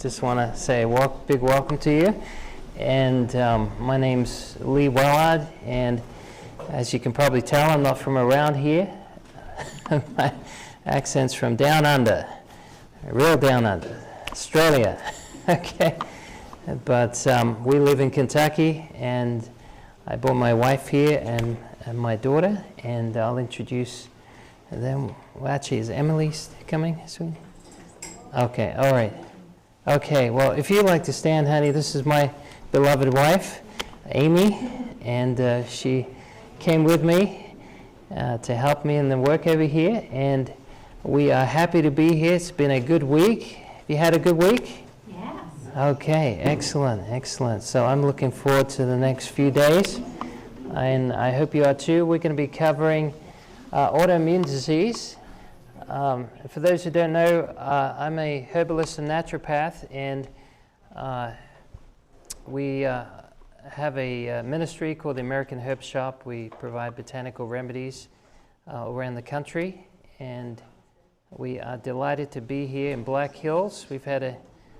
just want to say a big welcome to you. And my name's Lee Wellard, and as you can probably tell, I'm not from around here. My accent's from down under, real down under, Australia. Okay, but we live in Kentucky, and I brought my wife here and my daughter, and I'll introduce them. Well, actually, is Emily coming soon? Okay, all right. Okay, well, if you'd like to stand, honey, this is my beloved wife, Amy, and she came with me to help me in the work over here, and we are happy to be here. It's been a good week. Have you had a good week? Yes. Okay, excellent, excellent. So I'm looking forward to the next few days, and I hope you are too. We're going to be covering autoimmune disease. For those who don't know, I'm a herbalist and naturopath, and we have a ministry called the American Herb Shop. We provide botanical remedies around the country, and we are delighted to be here in Black Hills. We've had a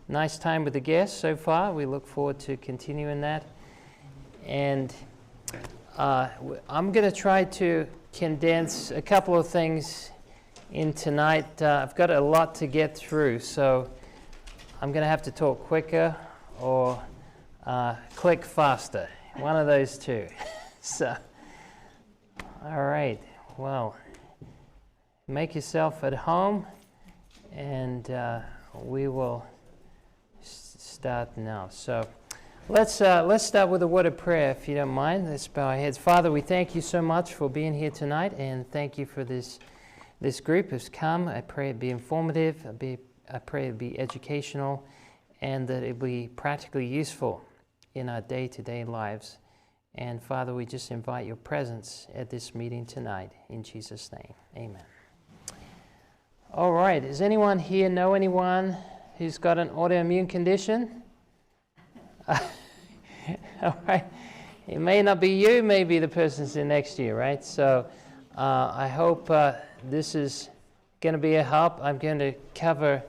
nice time with the guests so far. We look forward to continuing that. And I'm going to try to condense a couple of things in tonight. I've got a lot to get through, so I'm going to have to talk quicker or click faster. One of those two. So, all right. Well, make yourself at home, and we will start now. So, let's start with a word of prayer, if you don't mind. Let's bow our heads. Father, we thank you so much for being here tonight, and thank you for this group has come. I pray it be informative. I pray it be educational, and that it be practically useful in our day-to-day lives. And Father, we just invite your presence at this meeting tonight. In Jesus' name, amen. All right. Does anyone here know anyone who's got an autoimmune condition? All right. It may not be you, maybe the person sitting next to you, right? So I hope this is going to be a help. I'm going to cover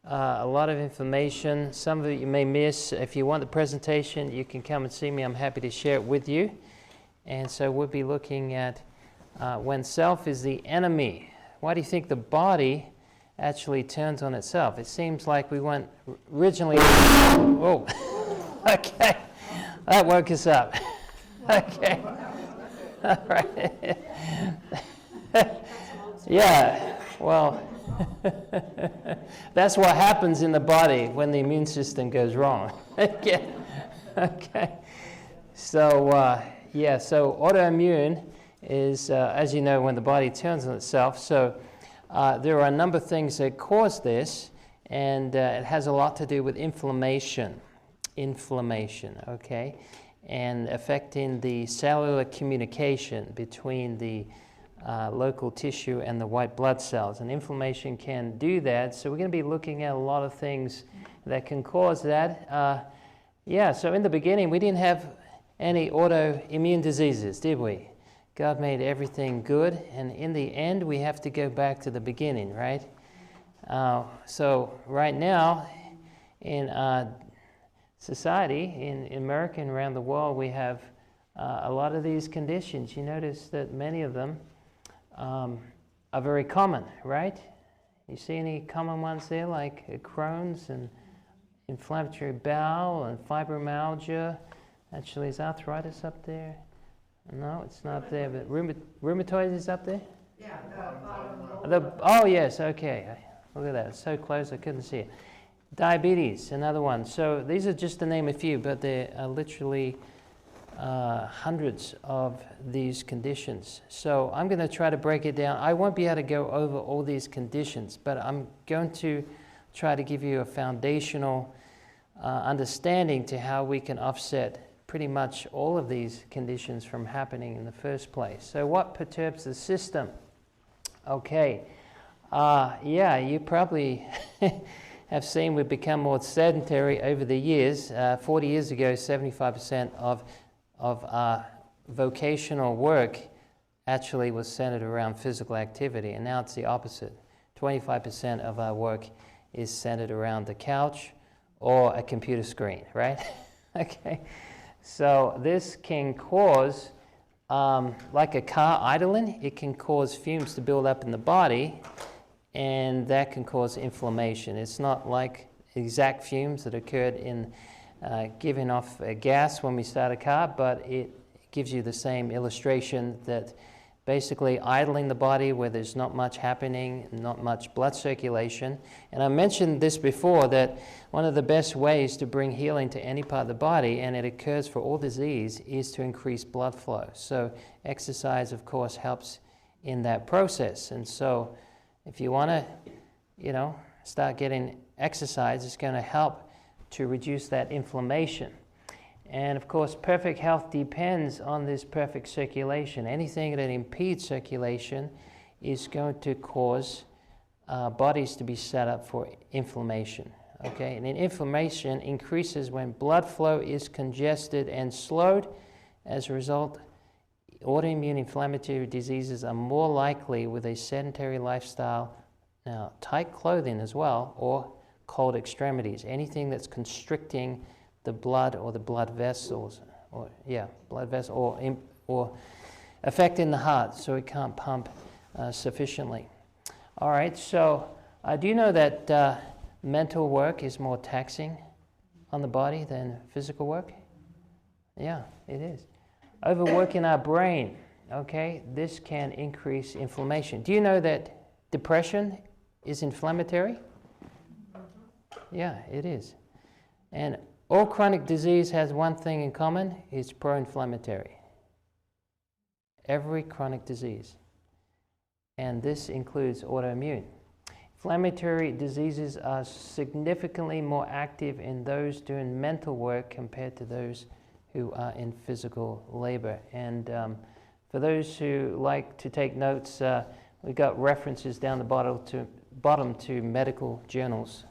a lot of information. Some of it you may miss. If you want the presentation, you can come and see me. I'm happy to share it with you. And so we'll be looking at when self is the enemy. Why do you think the body actually turns on itself? It seems like we went originally... Whoa. Okay. That woke us up. Okay. All right. Yeah, well, that's what happens in the body when the immune system goes wrong. Okay. So, so autoimmune is, as you know, when the body turns on itself. So there are a number of things that cause this, and it has a lot to do with inflammation, okay, and affecting the cellular communication between the local tissue and the white blood cells. And inflammation can do that. So we're going to be looking at a lot of things that can cause that. So in the beginning, we didn't have any autoimmune diseases, did we? God made everything good. And in the end, we have to go back to the beginning, right? So right now, in society, in America and around the world, we have a lot of these conditions. You notice that many of them are very common, right? You see any common ones there, like Crohn's and inflammatory bowel and fibromyalgia? Actually, is arthritis up there? No, it's not there, but rheumatoid is up there? Yeah, Oh, yes, okay. Look at that, it's so close I couldn't see it. Diabetes, another one. So these are just to name a few, but there are literally hundreds of these conditions. So I'm going to try to break it down. I won't be able to go over all these conditions, but I'm going to try to give you a foundational understanding to how we can offset pretty much all of these conditions from happening in the first place. So what perturbs the system? Okay, you probably have seen we've become more sedentary over the years. 40 years ago, 75% of our vocational work actually was centered around physical activity, and now it's the opposite. 25% of our work is centered around the couch or a computer screen, right? Okay, so this can cause, like a car idling, it can cause fumes to build up in the body, and that can cause inflammation. It's not like exact fumes that occurred in giving off a gas when we start a car, but it gives you the same illustration that basically idling the body where there's not much happening, not much blood circulation. And I mentioned this before, that one of the best ways to bring healing to any part of the body, and it occurs for all disease, is to increase blood flow. So exercise, of course, helps in that process. And so if you want to, start getting exercise, it's going to help to reduce that inflammation. And of course, perfect health depends on this perfect circulation. Anything that impedes circulation is going to cause bodies to be set up for inflammation. Okay, and inflammation increases when blood flow is congested and slowed. As a result, autoimmune inflammatory diseases are more likely with a sedentary lifestyle, now tight clothing as well, or cold extremities. Anything that's constricting the blood or the blood vessels, or affecting the heart, so it can't pump sufficiently. All right, so do you know that mental work is more taxing on the body than physical work? Yeah, it is. Overworking our brain, okay, this can increase inflammation. Do you know that depression is inflammatory? Yeah, it is. And all chronic disease has one thing in common: it's pro-inflammatory. Every chronic disease. And this includes autoimmune. Inflammatory diseases are significantly more active in those doing mental work compared to those who are in physical labor. And for those who like to take notes, we got references down the bottom to medical journals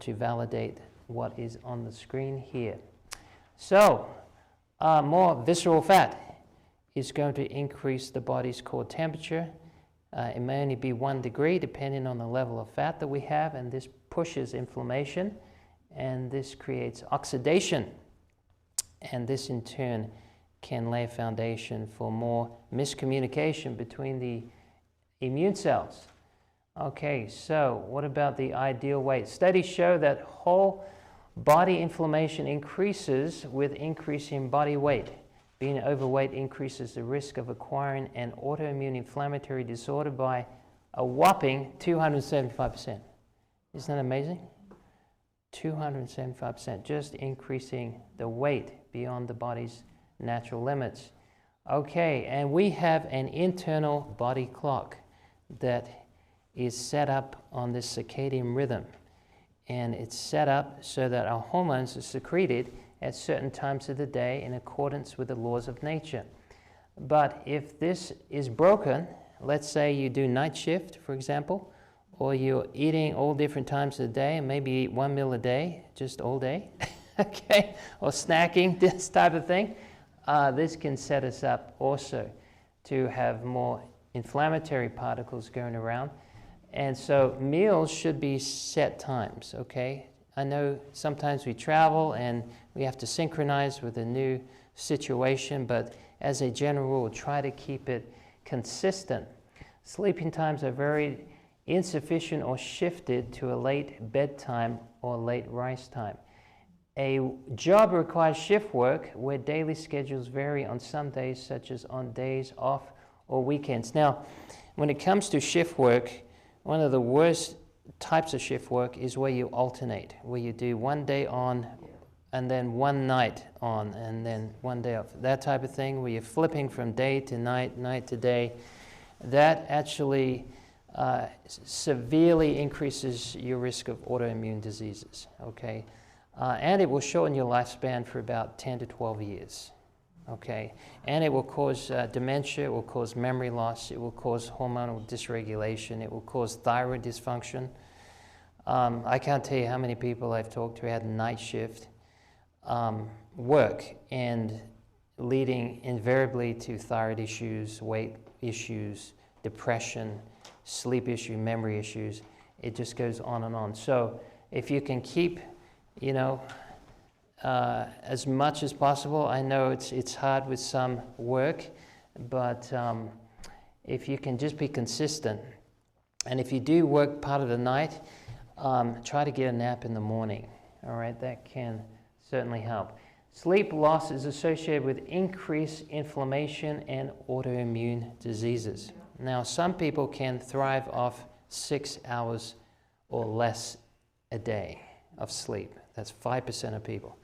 to validate what is on the screen here. So, more visceral fat is going to increase the body's core temperature. It may only be 1 degree depending on the level of fat that we have, and this pushes inflammation, and this creates oxidation, and this in turn can lay a foundation for more miscommunication between the immune cells. Okay, so what about the ideal weight? Studies show that whole body inflammation increases with increasing body weight. Being overweight increases the risk of acquiring an autoimmune inflammatory disorder by a whopping 275%. Isn't that amazing? 275%, just increasing the weight beyond the body's natural limits. Okay, and we have an internal body clock that is set up on this circadian rhythm. And it's set up so that our hormones are secreted at certain times of the day in accordance with the laws of nature. But if this is broken, let's say you do night shift, for example, or you're eating all different times of the day, and maybe eat one meal a day, just all day, okay, or snacking, this type of thing, this can set us up also to have more inflammatory particles going around. And so meals should be set times, okay? I know sometimes we travel and we have to synchronize with a new situation, but as a general rule, try to keep it consistent. Sleeping times are very insufficient or shifted to a late bedtime or late rise time. A job requires shift work where daily schedules vary on some days, such as on days off or weekends. Now, when it comes to shift work, one of the worst types of shift work is where you alternate, where you do one day on and then one night on and then one day off. That type of thing where you're flipping from day to night, night to day, that actually severely increases your risk of autoimmune diseases, okay? And it will shorten your lifespan for about 10 to 12 years. Okay, and it will cause dementia, it will cause memory loss, it will cause hormonal dysregulation, it will cause thyroid dysfunction. I can't tell you how many people I've talked to had night shift work and leading invariably to thyroid issues, weight issues, depression, sleep issue, memory issues. It just goes on and on. So if you can keep you know, as much as possible. I know it's hard with some work, but if you can just be consistent, and if you do work part of the night, try to get a nap in the morning. All right, that can certainly help. Sleep loss is associated with increased inflammation and autoimmune diseases. Now, some people can thrive off 6 hours or less a day of sleep. That's 5% of people.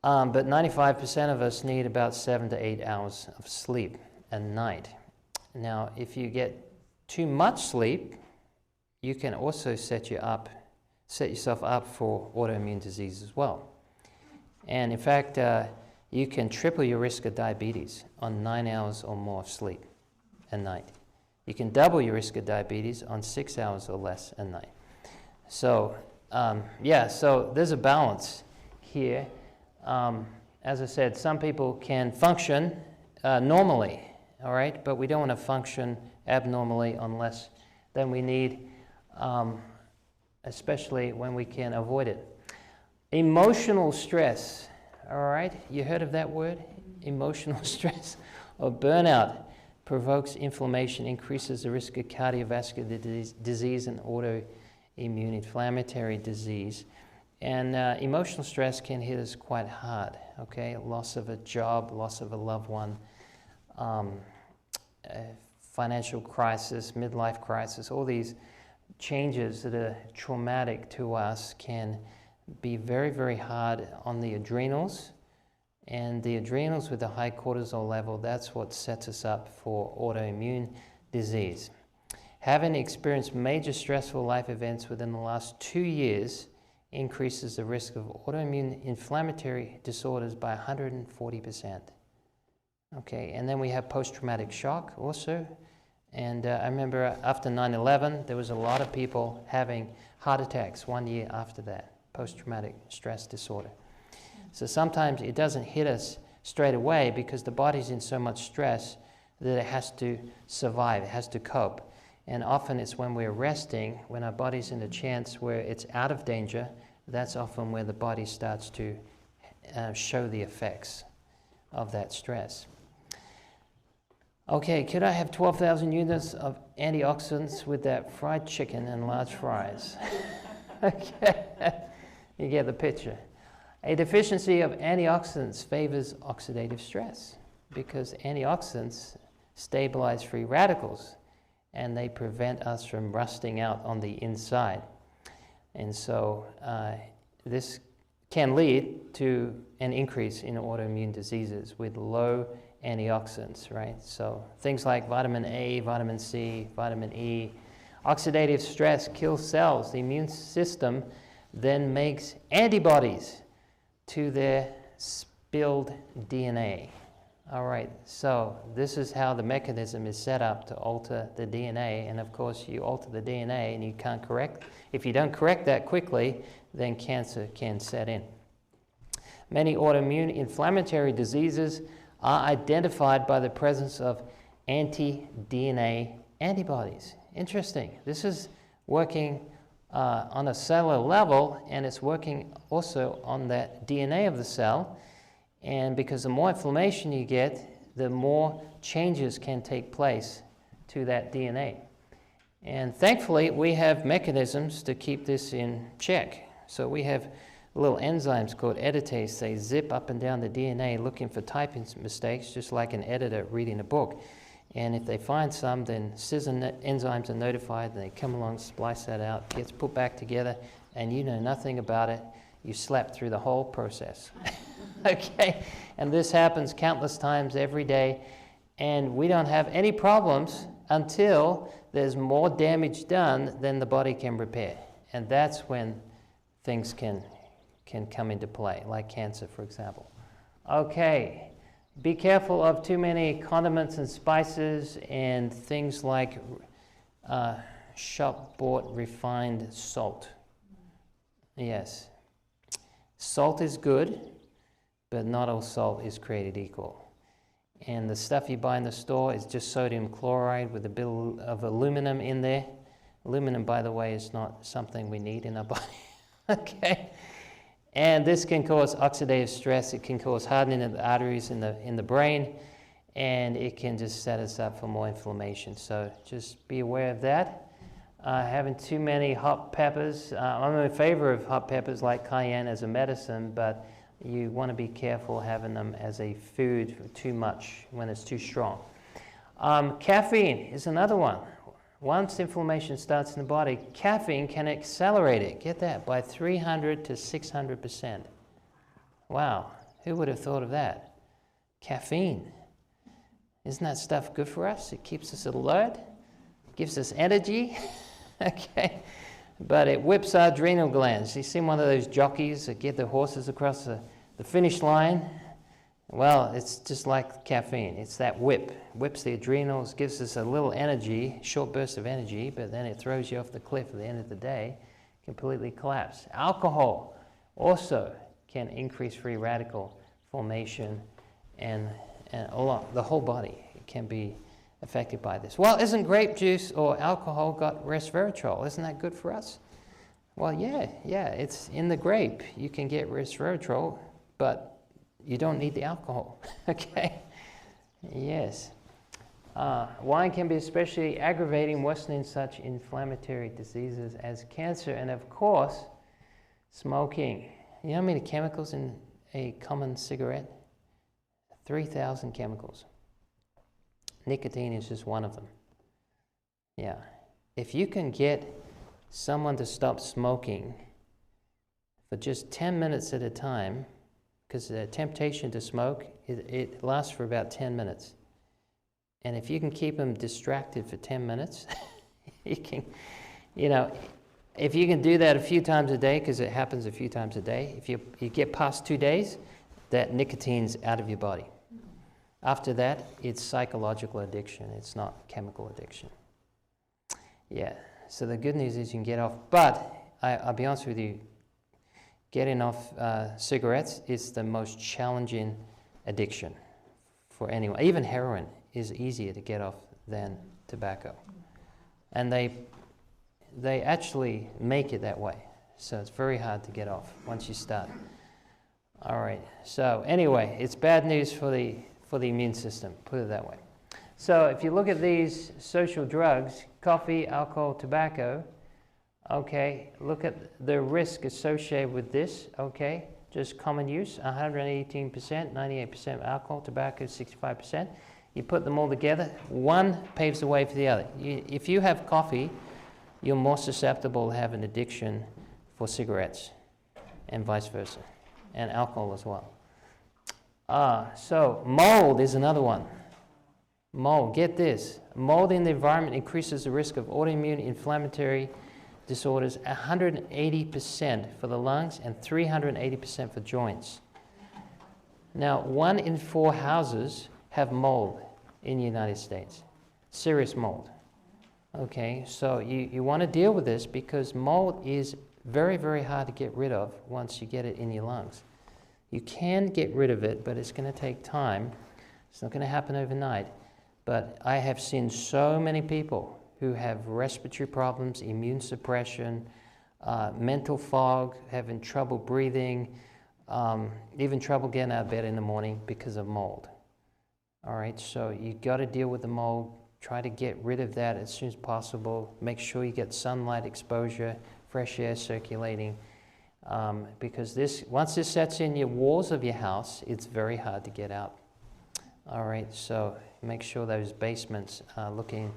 But 95% of us need about 7 to 8 hours of sleep a night. Now, if you get too much sleep, you can also set yourself up for autoimmune disease as well. And in fact, you can triple your risk of diabetes on 9 hours or more of sleep a night. You can double your risk of diabetes on 6 hours or less a night. So, so there's a balance here. As I said, some people can function normally, all right? But we don't want to function abnormally unless then we need, especially when we can avoid it. Emotional stress, all right? You heard of that word? Emotional stress or burnout provokes inflammation, increases the risk of cardiovascular disease and autoimmune inflammatory disease. And emotional stress can hit us quite hard, okay? Loss of a job, loss of a loved one, financial crisis, midlife crisis, all these changes that are traumatic to us can be very, very hard on the adrenals. And the adrenals with a high cortisol level, that's what sets us up for autoimmune disease. Having experienced major stressful life events within the last 2 years increases the risk of autoimmune inflammatory disorders by 140%. Okay, and then we have post-traumatic shock also. And I remember after 9/11, there was a lot of people having heart attacks 1 year after that, post-traumatic stress disorder. So sometimes it doesn't hit us straight away because the body's in so much stress that it has to survive, it has to cope. And often it's when we're resting, when our body's in a chance where it's out of danger, that's often where the body starts to show the effects of that stress. Okay, could I have 12,000 units of antioxidants with that fried chicken and large fries? Okay, you get the picture. A deficiency of antioxidants favors oxidative stress because antioxidants stabilize free radicals and they prevent us from rusting out on the inside. And so this can lead to an increase in autoimmune diseases with low antioxidants, right? So things like vitamin A, vitamin C, vitamin E. Oxidative stress kills cells. The immune system then makes antibodies to their spilled DNA. All right, so this is how the mechanism is set up to alter the DNA, and of course you alter the DNA and you can't correct. If you don't correct that quickly, then cancer can set in. Many autoimmune inflammatory diseases are identified by the presence of anti-DNA antibodies. Interesting. This is working on a cellular level, and it's working also on that DNA of the cell. And because the more inflammation you get, the more changes can take place to that DNA. And thankfully, we have mechanisms to keep this in check. So we have little enzymes called editase. They zip up and down the DNA looking for typing mistakes, just like an editor reading a book. And if they find some, then scissor enzymes are notified, and they come along, splice that out, gets put back together, and you know nothing about it. You slept through the whole process. Okay? And this happens countless times every day, and we don't have any problems until there's more damage done than the body can repair. And that's when things can come into play, like cancer, for example. Okay. Be careful of too many condiments and spices and things like shop-bought refined salt. Yes. Salt is good, but not all salt is created equal. And the stuff you buy in the store is just sodium chloride with a bit of aluminum in there. Aluminum, by the way, is not something we need in our body. Okay? And this can cause oxidative stress. It can cause hardening of the arteries in the brain, and it can just set us up for more inflammation. So just be aware of that. Having too many hot peppers. I'm in favor of hot peppers like cayenne as a medicine, but you want to be careful having them as a food too much when it's too strong. Caffeine is another one. Once inflammation starts in the body, caffeine can accelerate it, get that, by 300 to 600%. Wow, who would have thought of that? Caffeine. Isn't that stuff good for us? It keeps us alert, gives us energy, okay? But it whips our adrenal glands. You seen one of those jockeys that get the horses across the finish line? Well, it's just like caffeine. It's that whips the adrenals, gives us a little energy, short burst of energy, but then it throws you off the cliff at the end of the day, completely collapse. Alcohol also can increase free radical formation, and the whole body can be affected by this. Well, isn't grape juice or alcohol got resveratrol? Isn't that good for us? Well, yeah, it's in the grape. You can get resveratrol, but you don't need the alcohol, okay? Yes. Wine can be especially aggravating, worsening such inflammatory diseases as cancer, and of course, smoking. You know how many chemicals in a common cigarette? 3,000 chemicals. Nicotine is just one of them. Yeah. If you can get someone to stop smoking for just 10 minutes at a time, because the temptation to smoke, it lasts for about 10 minutes. And if you can keep them distracted for 10 minutes, you can, if you can do that a few times a day, because it happens a few times a day, if you get past 2 days, that nicotine's out of your body. After that, it's psychological addiction. It's not chemical addiction. Yeah, so the good news is you can get off. But I'll be honest with you, getting off cigarettes is the most challenging addiction for anyone. Even heroin is easier to get off than tobacco. And they actually make it that way. So it's very hard to get off once you start. All right, so anyway, it's bad news for the immune system, put it that way. So if you look at these social drugs, coffee, alcohol, tobacco, okay, look at the risk associated with this, okay, just common use, 118%, 98% alcohol, tobacco, 65%. You put them all together, one paves the way for the other. If you have coffee, you're more susceptible to have an addiction for cigarettes, and vice versa, and alcohol as well. So mold is another one. Mold, get this. Mold in the environment increases the risk of autoimmune inflammatory disorders 180% for the lungs and 380% for joints. Now, 1 in 4 houses have mold in the United States. Serious mold. Okay, so you want to deal with this because mold is very, very hard to get rid of once you get it in your lungs. You can get rid of it, but it's going to take time. It's not going to happen overnight. But I have seen so many people who have respiratory problems, immune suppression, mental fog, having trouble breathing, even trouble getting out of bed in the morning because of mold. All right, so you got to deal with the mold. Try to get rid of that as soon as possible. Make sure you get sunlight exposure, fresh air circulating. Because once this sets in your walls of your house, it's very hard to get out. All right, so make sure those basements are looking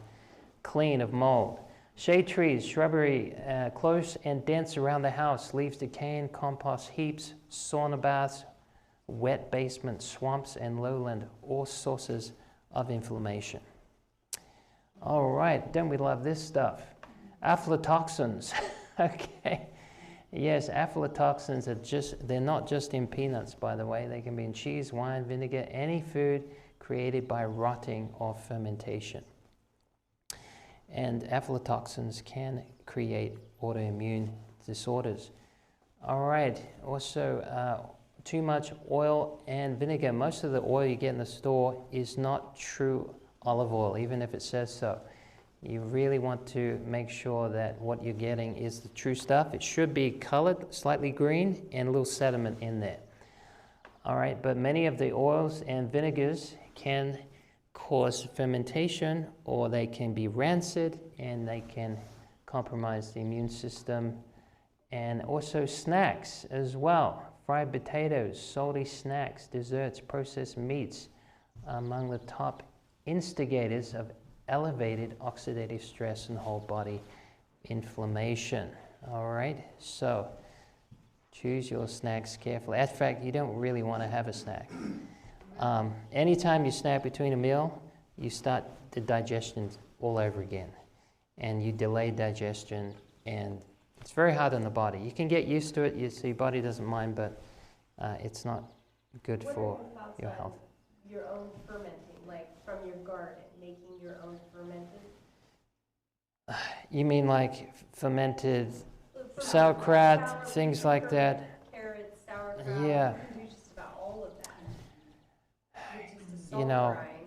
clean of mold. Shade trees, shrubbery, close and dense around the house, leaves decaying, compost heaps, sauna baths, wet basements, swamps, and lowland, all sources of inflammation. All right, don't we love this stuff? Aflatoxins, okay. Yes, aflatoxins they're not just in peanuts, by the way. They can be in cheese, wine, vinegar, any food created by rotting or fermentation. And aflatoxins can create autoimmune disorders. All right, also too much oil and vinegar. Most of the oil you get in the store is not true olive oil, even if it says so. You really want to make sure that what you're getting is the true stuff. It should be colored, slightly green, and a little sediment in there. All right, but many of the oils and vinegars can cause fermentation, or they can be rancid, and they can compromise the immune system. And also snacks as well. Fried potatoes, salty snacks, desserts, processed meats, among the top instigators of elevated oxidative stress and whole body inflammation. All right, so choose your snacks carefully. In fact, you don't really want to have a snack. Anytime you snack between a meal, you start the digestion all over again, and you delay digestion, and it's very hard on the body. You can get used to it, so your body doesn't mind, but it's not good for your health. Your own fermenting, like from your garden, making your own fermented? You mean like fermented sauerkraut, things like that? Carrots, sauerkraut. Yeah. You can do just about all of that. It's just a You know, brine.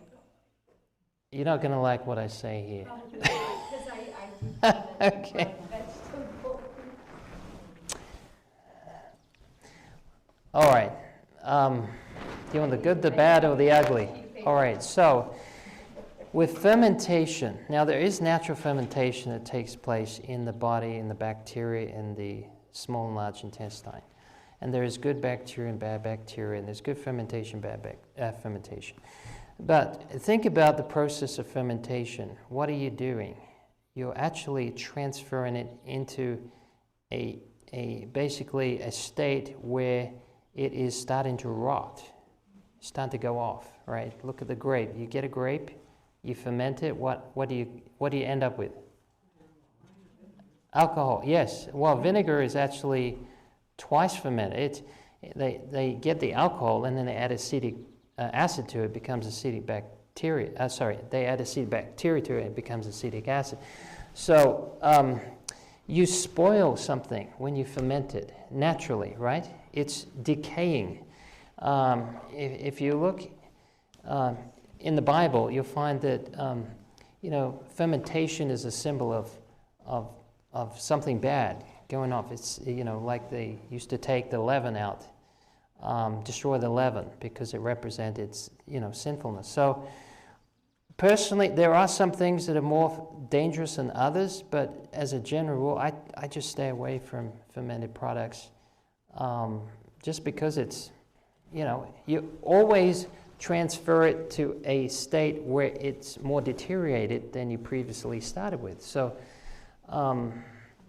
you're not going to like what I say here. Probably because I do Okay. vegetable. All right. You want the good, the bad, or the ugly? All right. So with fermentation, now there is natural fermentation that takes place in the body, in the bacteria, in the small and large intestine. And there is good bacteria and bad bacteria, and there's good fermentation, bad fermentation. But think about the process of fermentation. What are you doing? You're actually transferring it into basically a state where it is starting to rot, starting to go off, right? Look at the grape. You get a grape, you ferment it. What do you end up with? Alcohol. Yes. Well, vinegar is actually twice fermented. They get the alcohol and then they add acetic acid to it. It becomes acetic bacteria. They add acetic bacteria to it. It becomes acetic acid. So you spoil something when you ferment it naturally, right? It's decaying. If you look in the Bible, you'll find that fermentation is a symbol of something bad going off. It's like they used to take the leaven out, destroy the leaven because it represented sinfulness. So personally, there are some things that are more dangerous than others, but as a general rule, I just stay away from fermented products. Just because it's, you always transfer it to a state where it's more deteriorated than you previously started with. So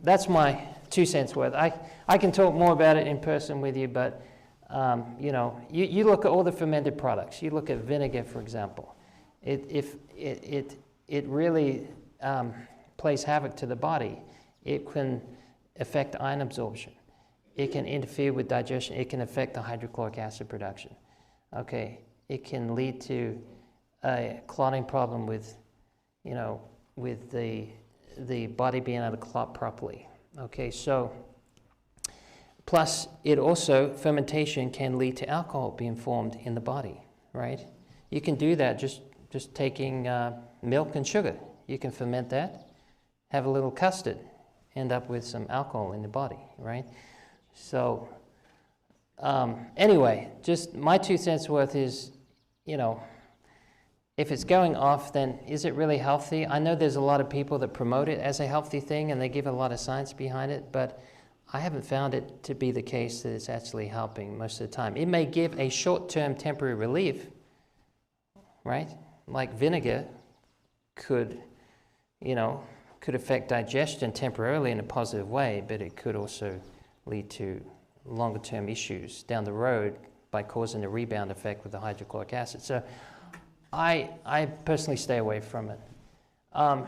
that's my 2 cents worth. I can talk more about it in person with you, but you look at all the fermented products. You look at vinegar, for example. It really plays havoc to the body. It can affect iron absorption. It can interfere with digestion. It can affect the hydrochloric acid production. Okay, it can lead to a clotting problem with the body being able to clot properly. Okay, so plus fermentation can lead to alcohol being formed in the body, right? You can do that just taking milk and sugar. You can ferment that, have a little custard, end up with some alcohol in the body, right? So anyway, just my 2 cents worth is, if it's going off, then is it really healthy? I know there's a lot of people that promote it as a healthy thing and they give a lot of science behind it, but I haven't found it to be the case that it's actually helping most of the time. It may give a short-term temporary relief, right? Like vinegar could affect digestion temporarily in a positive way, but it could also lead to longer-term issues down the road by causing a rebound effect with the hydrochloric acid. So I personally stay away from it.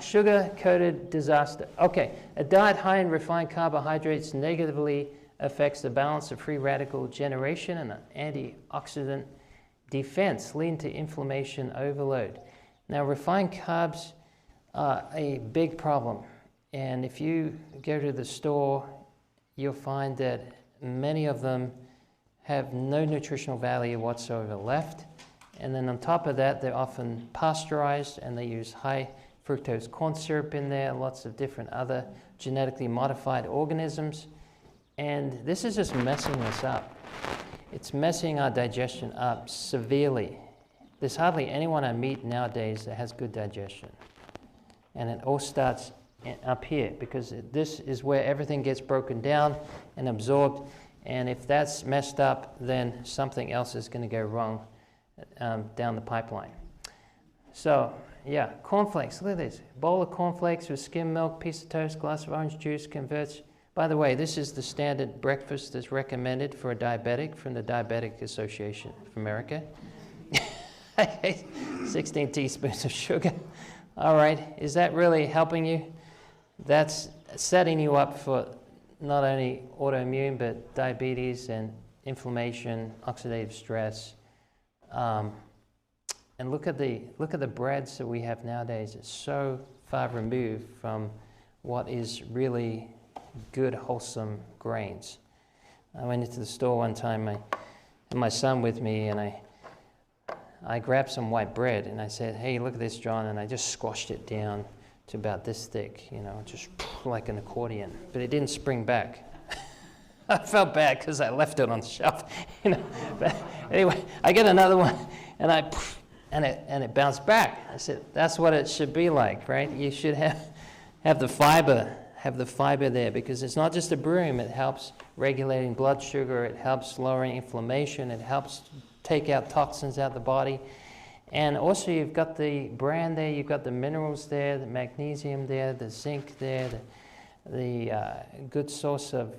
Sugar-coated disaster. Okay, a diet high in refined carbohydrates negatively affects the balance of free radical generation and antioxidant defense, leading to inflammation overload. Now, refined carbs are a big problem, and if you go to the store, you'll find that many of them have no nutritional value whatsoever left. And then on top of that, they're often pasteurized and they use high fructose corn syrup in there, lots of different other genetically modified organisms. And this is just messing us up. It's messing our digestion up severely. There's hardly anyone I meet nowadays that has good digestion. And it all starts up here, because this is where everything gets broken down and absorbed. And if that's messed up, then something else is going to go wrong down the pipeline. So, yeah, cornflakes. Look at this. Bowl of cornflakes with skim milk, piece of toast, glass of orange juice converts. By the way, this is the standard breakfast that's recommended for a diabetic from the Diabetic Association of America. 16 teaspoons of sugar. All right, is that really helping you? That's setting you up for not only autoimmune, but diabetes and inflammation, oxidative stress. And look at the breads that we have nowadays. It's so far removed from what is really good, wholesome grains. I went into the store one time, I had my son with me, and I grabbed some white bread, and I said, "Hey, look at this, John," and I just squashed it down to about this thick, just like an accordion, but it didn't spring back. I felt bad because I left it on the shelf, But anyway, I get another one, and it bounced back. I said, that's what it should be like, right? You should have the fiber there, because it's not just a broom. It helps regulating blood sugar. It helps lowering inflammation. It helps take out toxins out of the body. And also you've got the bran there, you've got the minerals there, the magnesium there, the zinc there, the good source of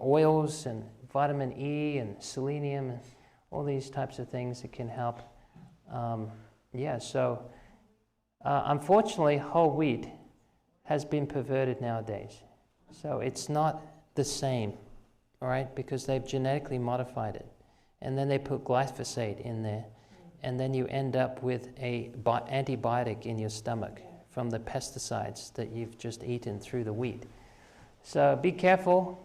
oils and vitamin E and selenium and all these types of things that can help. Unfortunately, whole wheat has been perverted nowadays. So it's not the same, all right, because they've genetically modified it. And then they put glyphosate in there. And then you end up with a antibiotic in your stomach from the pesticides that you've just eaten through the wheat. So be careful.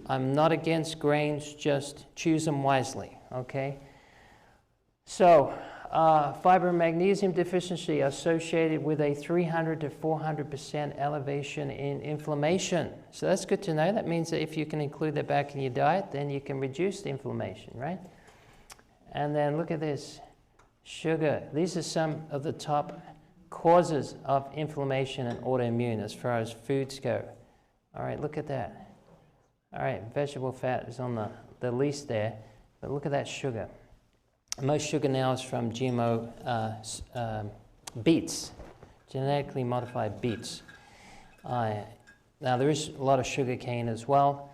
I'm not against grains, just choose them wisely, okay? So fiber and magnesium deficiency associated with a 300 to 400% elevation in inflammation. So that's good to know. That means that if you can include that back in your diet, then you can reduce the inflammation, right? And then look at this, sugar. These are some of the top causes of inflammation and autoimmune as far as foods go. All right, look at that. All right, vegetable fat is on the least there, but look at that sugar. Most sugar now is from GMO beets, genetically modified beets. Now there is a lot of sugar cane as well,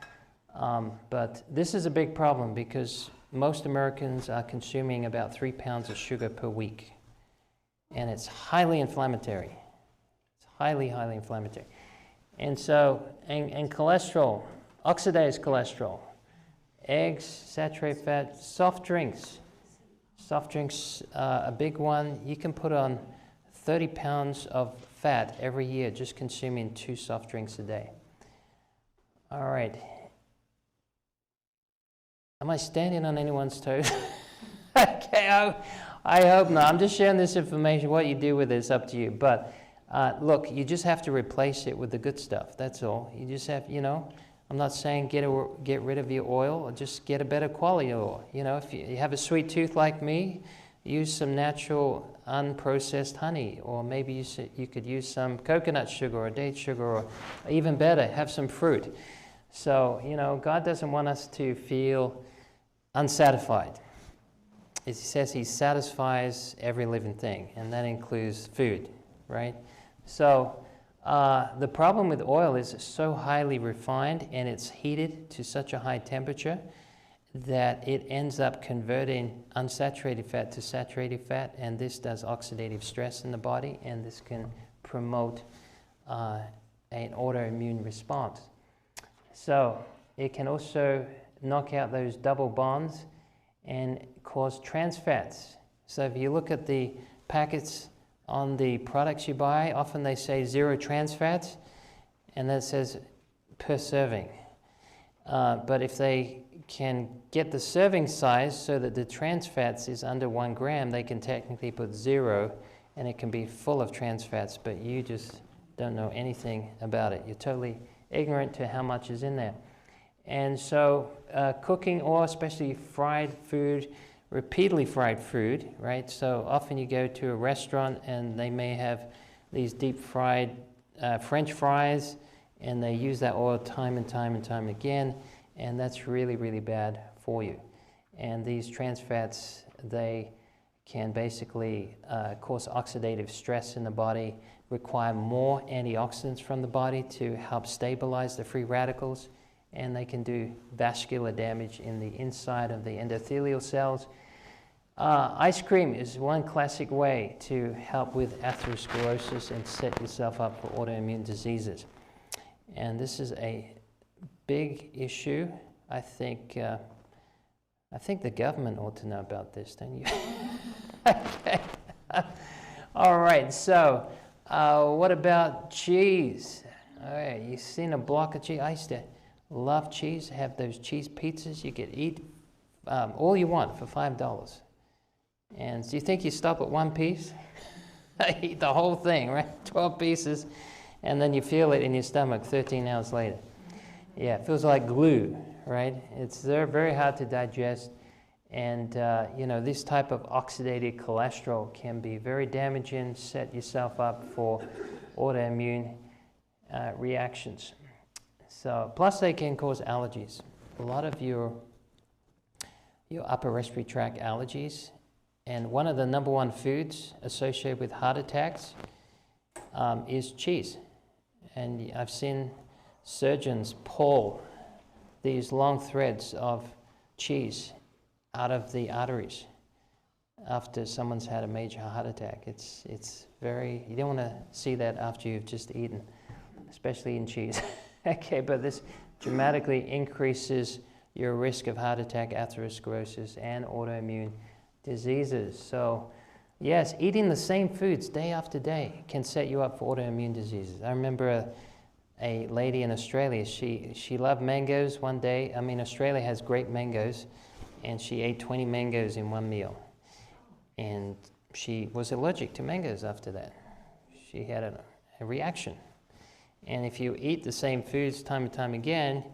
but this is a big problem because most Americans are consuming about 3 pounds of sugar per week. And it's highly inflammatory. It's highly, highly inflammatory. And so, and cholesterol, oxidized cholesterol, eggs, saturated fat, soft drinks. Soft drinks, a big one. You can put on 30 pounds of fat every year just consuming 2 soft drinks a day. All right. Am I standing on anyone's toes? Okay, I hope not. I'm just sharing this information. What you do with it is up to you. But look, you just have to replace it with the good stuff. That's all. You just have, I'm not saying get rid of your oil, or just get a better quality oil. If you have a sweet tooth like me, use some natural unprocessed honey, or maybe you could use some coconut sugar or date sugar, or even better, have some fruit. So, God doesn't want us to feel unsatisfied. He says He satisfies every living thing, and that includes food, right? So, the problem with oil is it's so highly refined and it's heated to such a high temperature that it ends up converting unsaturated fat to saturated fat, and this does oxidative stress in the body, and this can promote an autoimmune response. So it can also knock out those double bonds and cause trans fats. So if you look at the packets on the products you buy, often they say 0 trans fats, and that says per serving. But if they can get the serving size so that the trans fats is under 1 gram, they can technically put 0, and it can be full of trans fats, but you just don't know anything about it. You're totally ignorant to how much is in there. And so cooking, or especially fried food, repeatedly fried food, right? So often you go to a restaurant and they may have these deep fried French fries, and they use that oil time and time and time again, and that's really, really bad for you. And these trans fats, they can basically cause oxidative stress in the body, require more antioxidants from the body to help stabilize the free radicals, and they can do vascular damage in the inside of the endothelial cells. Ice cream is one classic way to help with atherosclerosis and set yourself up for autoimmune diseases. And this is a big issue. I think the government ought to know about this, don't you? Okay. All right, so what about cheese? All right, you've seen a block of cheese. I used to love cheese, have those cheese pizzas. You could eat all you want for $5. And do you think you stop at one piece? I eat the whole thing, right? 12 pieces, and then you feel it in your stomach 13 hours later. Yeah, it feels like glue, right? It's very hard to digest, and this type of oxidated cholesterol can be very damaging. Set yourself up for autoimmune reactions. So, plus they can cause allergies. A lot of your upper respiratory tract allergies, and one of the number one foods associated with heart attacks is cheese. And I've seen surgeons pull these long threads of cheese out of the arteries after someone's had a major heart attack. It's very, you don't want to see that after you've just eaten, especially in cheese. Okay, but this dramatically increases your risk of heart attack, atherosclerosis, and autoimmune diseases. So, yes, eating the same foods day after day can set you up for autoimmune diseases. I remember a lady in Australia, she loved mangoes one day. I mean, Australia has great mangoes, and she ate 20 mangoes in one meal. And she was allergic to mangoes after that. She had a reaction. And if you eat the same foods time and time again,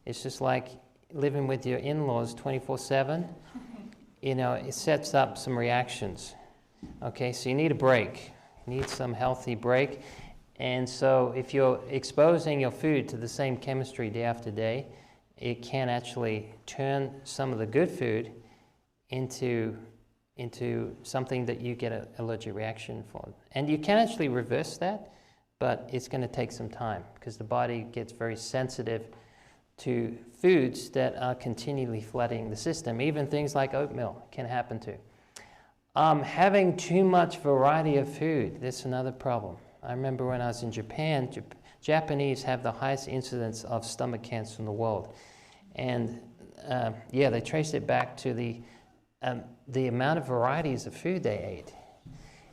it's just like living with your in-laws 24/7. It sets up some reactions. Okay, so you need a break. You need some healthy break. And so if you're exposing your food to the same chemistry day after day, it can actually turn some of the good food into something that you get an allergic reaction for. And you can actually reverse that, but it's going to take some time because the body gets very sensitive to foods that are continually flooding the system. Even things like oatmeal can happen too. Having too much variety of food, that's another problem. I remember when I was in Japan, Japanese have the highest incidence of stomach cancer in the world. And they traced it back to the amount of varieties of food they ate.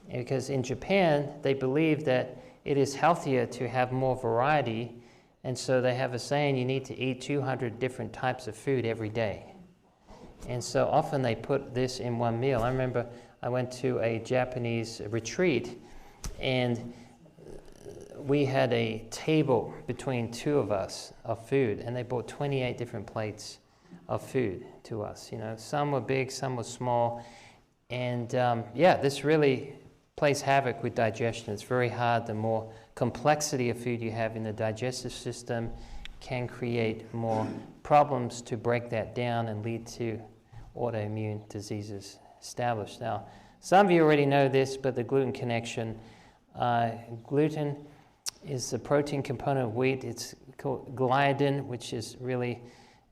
And because in Japan, they believe that it is healthier to have more variety, and so they have a saying, you need to eat 200 different types of food every day. And so often they put this in one meal. I remember I went to a Japanese retreat, and we had a table between two of us of food, and they brought 28 different plates of food to us. Some were big, some were small, and this really plays havoc with digestion. It's very hard. The more complexity of food you have in the digestive system can create more problems to break that down and lead to autoimmune diseases established. Now, some of you already know this, but the gluten connection. Gluten is the protein component of wheat. It's called gliadin, which is really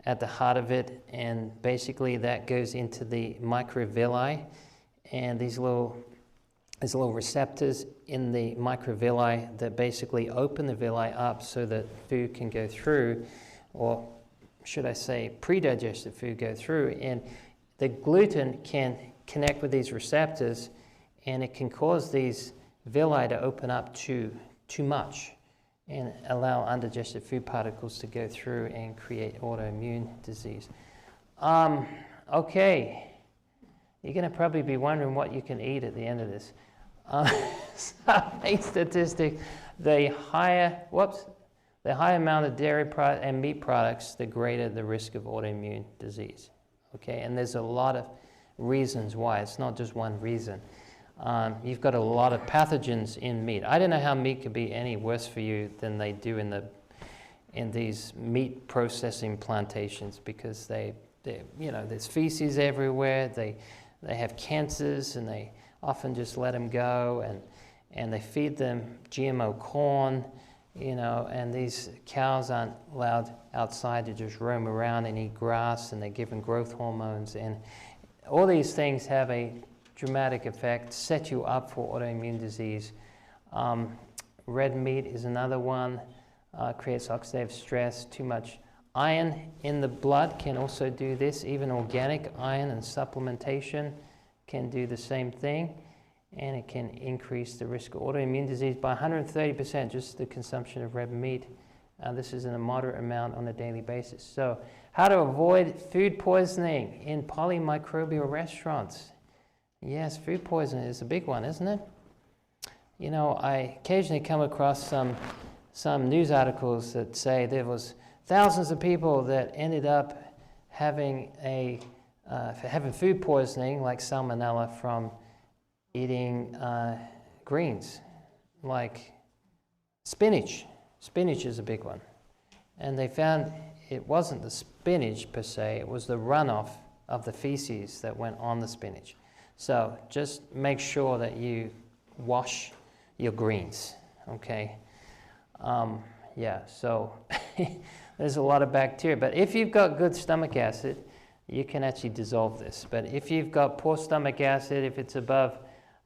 at the heart of it, and basically that goes into the microvilli, and these little receptors in the microvilli that basically open the villi up so that food can go through, or should I say pre-digested food go through, and the gluten can connect with these receptors, and it can cause these villi to open up too much and allow undigested food particles to go through and create autoimmune disease. Okay, you're going to probably be wondering what you can eat at the end of this. Main statistic, the higher amount of dairy and meat products, the greater the risk of autoimmune disease. Okay, and there's a lot of reasons why. It's not just one reason. You've got a lot of pathogens in meat. I don't know how meat could be any worse for you than they do in these meat processing plantations, because there's feces everywhere. They have cancers, and they often just let them go, and they feed them GMO corn, and these cows aren't allowed outside to just roam around and eat grass, and they're given growth hormones, and all these things have a dramatic effect, set you up for autoimmune disease. Red meat is another one, creates oxidative stress. Too much iron in the blood can also do this. Even organic iron and supplementation can do the same thing, and it can increase the risk of autoimmune disease by 130%, just the consumption of red meat. This is in a moderate amount on a daily basis. So, how to avoid food poisoning in polymicrobial restaurants. Yes, food poisoning is a big one, isn't it? I occasionally come across some news articles that say there was thousands of people that ended up having food poisoning, like salmonella, from eating greens, like spinach. Spinach is a big one. And they found it wasn't the spinach per se, it was the runoff of the feces that went on the spinach. So just make sure that you wash your greens, okay? So there's a lot of bacteria. But if you've got good stomach acid, you can actually dissolve this. But if you've got poor stomach acid, if it's above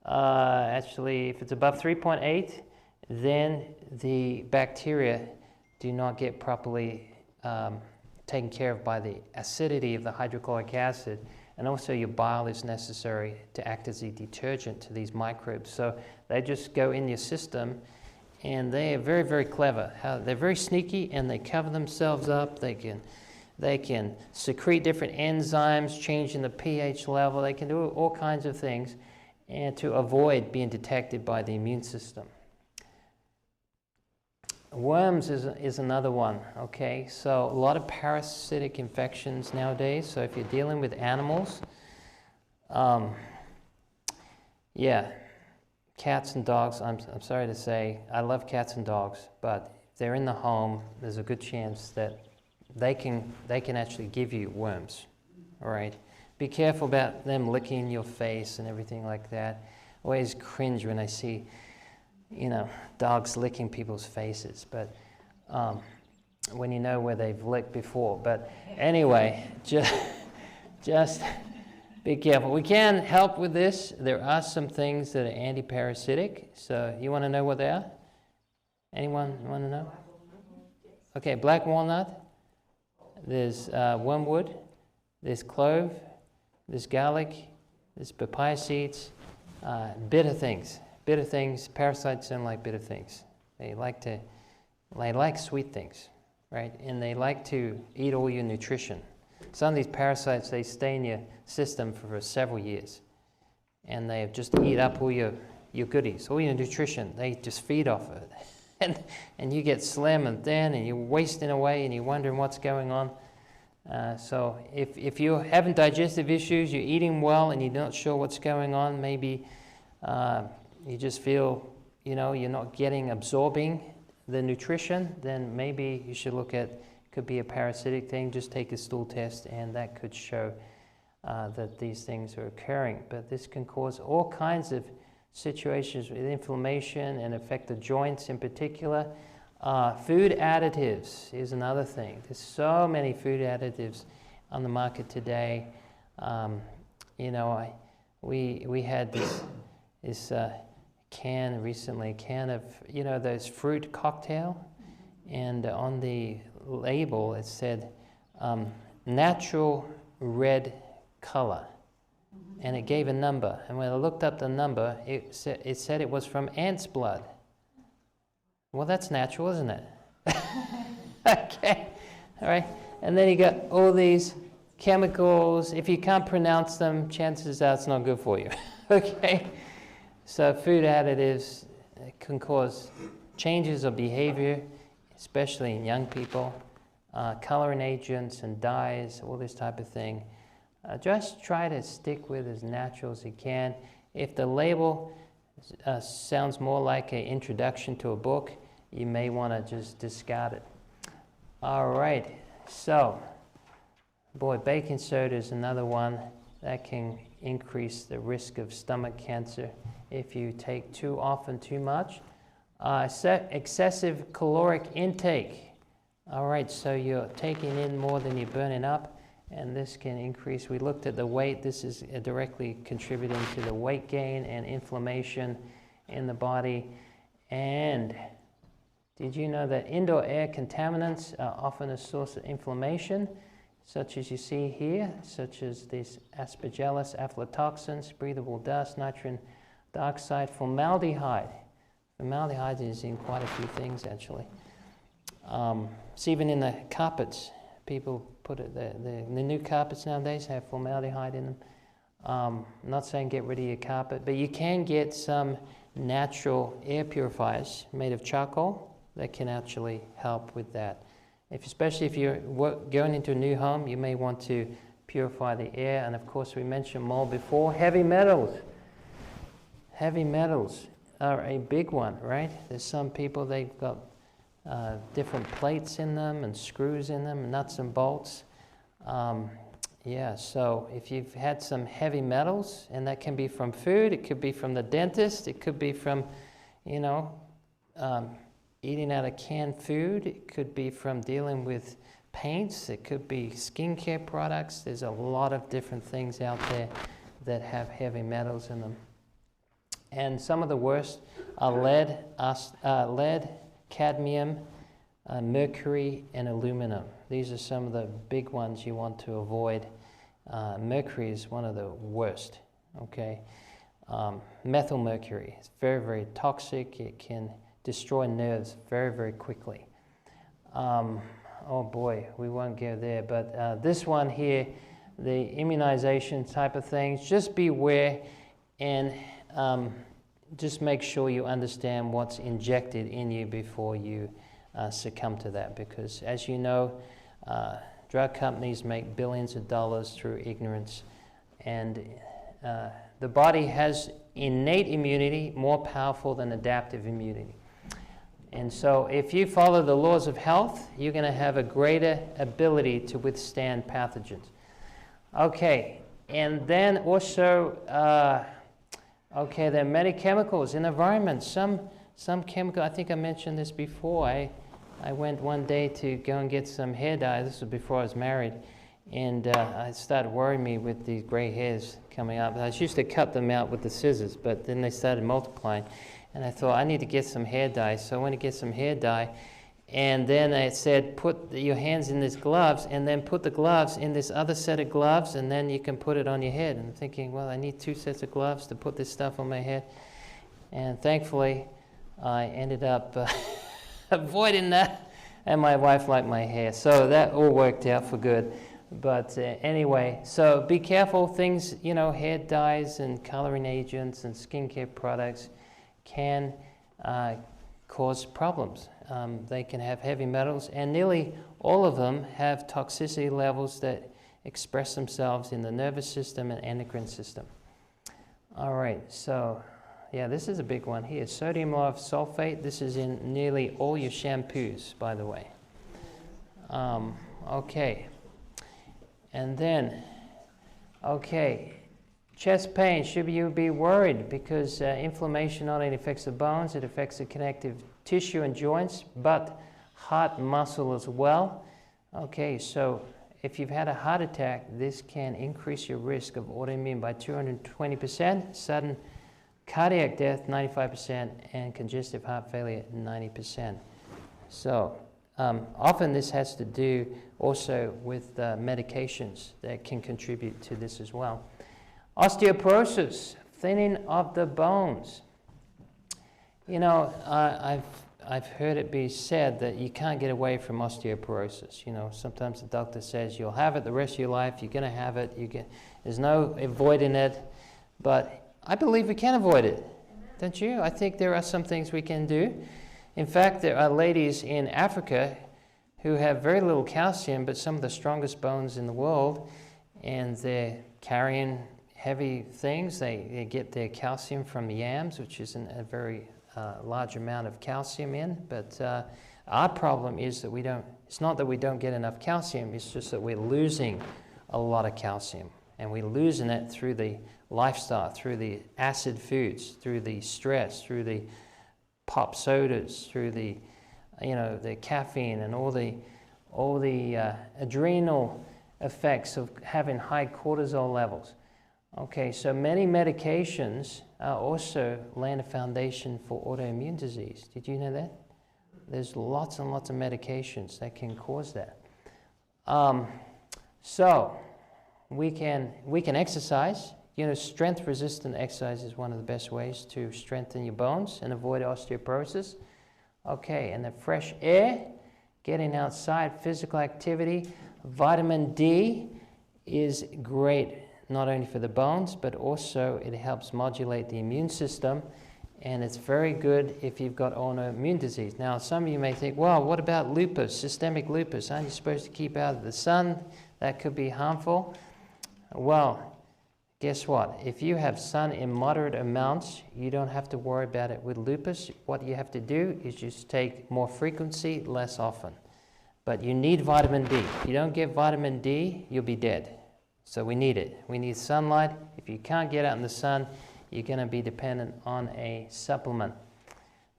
3.8, then the bacteria do not get properly taken care of by the acidity of the hydrochloric acid, and also your bile is necessary to act as a detergent to these microbes. So they just go in your system, and they are very, very clever. They're very sneaky, and they cover themselves up. They can secrete different enzymes, changing the pH level. They can do all kinds of things, and to avoid being detected by the immune system. Worms is another one, okay? So a lot of parasitic infections nowadays. So if you're dealing with animals, cats and dogs, I'm sorry to say, I love cats and dogs, but if they're in the home, there's a good chance that they can actually give you worms, all right? Be careful about them licking your face and everything like that. I always cringe when I see dogs licking people's faces, but when you know where they've licked before. But anyway, just be careful. We can help with this. There are some things that are anti-parasitic. So you want to know what they are? Anyone want to know? Okay, black walnut. There's wormwood. There's clove. There's garlic. There's papaya seeds. Bitter things. Bitter things, parasites don't like bitter things. They like sweet things, right? And they like to eat all your nutrition. Some of these parasites, they stay in your system for several years. And they just eat up all your goodies, all your nutrition. They just feed off of it. And you get slim and thin, and you're wasting away, and you're wondering what's going on. So if you're having digestive issues, you're eating well, and you're not sure what's going on, maybe you just feel, you're not absorbing the nutrition, then maybe you should look at, could be a parasitic thing. Just take a stool test, and that could show that these things are occurring. But this can cause all kinds of situations with inflammation and affect the joints in particular. Food additives is another thing. There's so many food additives on the market today. We had this can recently, of those fruit cocktail, and on the label it said natural red color, and it gave a number, and when I looked up the number, it said it was from ant's blood. Well, that's natural, isn't it? Okay, all right, and then you got all these chemicals. If you can't pronounce them, chances are it's not good for you. Okay. So food additives can cause changes of behavior, especially in young people. Coloring agents and dyes, all this type of thing. Just try to stick with as natural as you can. If the label sounds more like an introduction to a book, you may want to just discard it. All right, so, boy, baking soda is another one that can increase the risk of stomach cancer if you take too often too much. Excessive caloric intake. All right, so you're taking in more than you're burning up, and this can increase. We looked at the weight. This is directly contributing to the weight gain and inflammation in the body. And did you know that indoor air contaminants are often a source of inflammation, such as you see here, such as these aspergillus, aflatoxins, breathable dust, nitrogen dioxide, formaldehyde. Formaldehyde is in quite a few things, actually. It's even in the carpets. People put it, the new carpets nowadays have formaldehyde in them. I'm not saying get rid of your carpet, but you can get some natural air purifiers made of charcoal that can actually help with that. Especially if you're going into a new home, you may want to purify the air. And of course, we mentioned mold before. Heavy metals. Heavy metals are a big one, right? There's some people, they've got different plates in them and screws in them, nuts and bolts. Yeah, so if you've had some heavy metals, and that can be from food, it could be from the dentist, it could be from, you know, eating out of canned food, it could be from dealing with paints, it could be skincare products. There's a lot of different things out there that have heavy metals in them. And some of the worst are lead, cadmium, mercury, and aluminum. These are some of the big ones you want to avoid. Mercury is one of the worst, okay? Methylmercury is very, very toxic. It can destroy nerves very, very quickly. Oh boy, we won't go there, but this one here, the immunization type of things, just beware and just make sure you understand what's injected in you before you succumb to that, because as you know, drug companies make billions of dollars through ignorance, and the body has innate immunity more powerful than adaptive immunity. And so if you follow the laws of health, you're going to have a greater ability to withstand pathogens. Okay, and then also okay, there are many chemicals in the environment. Some chemical, I think I mentioned this before. I went one day to go and get some hair dye. This was before I was married. And it started worrying me with these gray hairs coming up. I used to cut them out with the scissors, but then they started multiplying. And I thought, I need to get some hair dye. So I went to get some hair dye. And then it said, put your hands in these gloves, and then put the gloves in this other set of gloves, and then you can put it on your head. And I'm thinking, well, I need 2 sets of gloves to put this stuff on my head. And thankfully, I ended up avoiding that, and my wife liked my hair. So that all worked out for good. But anyway, so be careful. Things, you know, hair dyes and coloring agents and skincare products can cause problems. They can have heavy metals, and nearly all of them have toxicity levels that express themselves in the nervous system and endocrine system. All right, so yeah, this is a big one here. Sodium lauryl sulfate. This is in nearly all your shampoos, by the way. Okay, and then, okay, chest pain. Should you be worried? Because inflammation not only affects the bones, it affects the connective tissue and joints, but heart muscle as well. Okay, so if you've had a heart attack, this can increase your risk of autoimmune by 220%, sudden cardiac death 95%, and congestive heart failure 90%. So often this has to do also with medications that can contribute to this as well. Osteoporosis, thinning of the bones. You know, I've heard it be said that you can't get away from osteoporosis. You know, sometimes the doctor says you'll have it the rest of your life, you're going to have it, there's no avoiding it, but I believe we can avoid it. don't you? I think there are some things we can do. In fact, there are ladies in Africa who have very little calcium, but some of the strongest bones in the world, and they're carrying heavy things. They get their calcium from yams, which isn't a very large amount of calcium in, but our problem is that it's not that we don't get enough calcium, it's just that we're losing a lot of calcium, and we're losing it through the lifestyle, through the acid foods, through the stress, through the pop sodas, through the caffeine and all the adrenal effects of having high cortisol levels. Okay, so many medications also laying a foundation for autoimmune disease. Did you know that? There's lots and lots of medications that can cause that. So we can exercise. Strength-resistant exercise is one of the best ways to strengthen your bones and avoid osteoporosis. Okay, and the fresh air, getting outside, physical activity. Vitamin D is great, not only for the bones, but also it helps modulate the immune system, and it's very good if you've got autoimmune disease. Now, some of you may think, well, what about lupus, systemic lupus? Aren't you supposed to keep out of the sun? That could be harmful. Well, guess what? If you have sun in moderate amounts, you don't have to worry about it with lupus. What you have to do is just take more frequency, less often. But you need vitamin D. If you don't get vitamin D, you'll be dead. So we need it. We need sunlight. If you can't get out in the sun, you're going to be dependent on a supplement.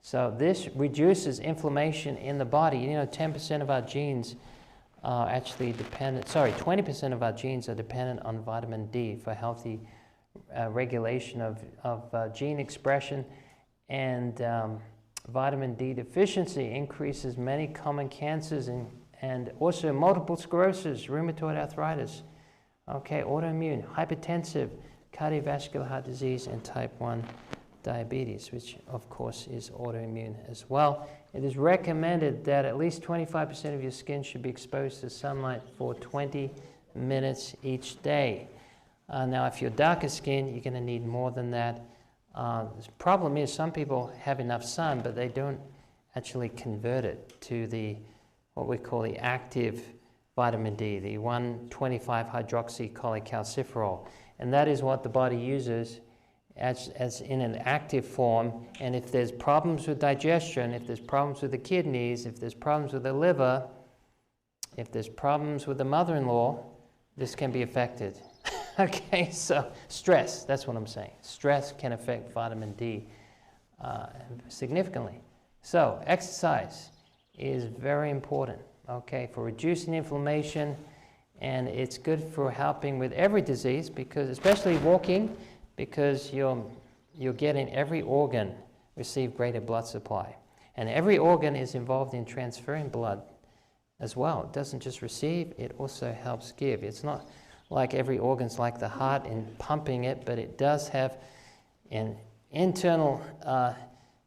So this reduces inflammation in the body. 10% of our genes are actually dependent, 20% of our genes are dependent on vitamin D for healthy regulation of gene expression, and vitamin D deficiency increases many common cancers and also multiple sclerosis, rheumatoid arthritis, autoimmune, hypertensive, cardiovascular heart disease, and type 1 diabetes, which of course is autoimmune as well. It is recommended that at least 25% of your skin should be exposed to sunlight for 20 minutes each day. Now, if you're darker skinned, you're going to need more than that. The problem is some people have enough sun, but they don't actually convert it to what we call the active vitamin D, the 1,25-hydroxycholecalciferol. And that is what the body uses as in an active form. And if there's problems with digestion, if there's problems with the kidneys, if there's problems with the liver, if there's problems with the mother-in-law, this can be affected. Okay, so stress, that's what I'm saying. Stress can affect vitamin D significantly. So exercise is very important, for reducing inflammation, and it's good for helping with every disease, because especially walking, because you're getting every organ receive greater blood supply. And every organ is involved in transferring blood as well. It doesn't just receive, it also helps give. It's not like every organ's like the heart in pumping it, but it does have an internal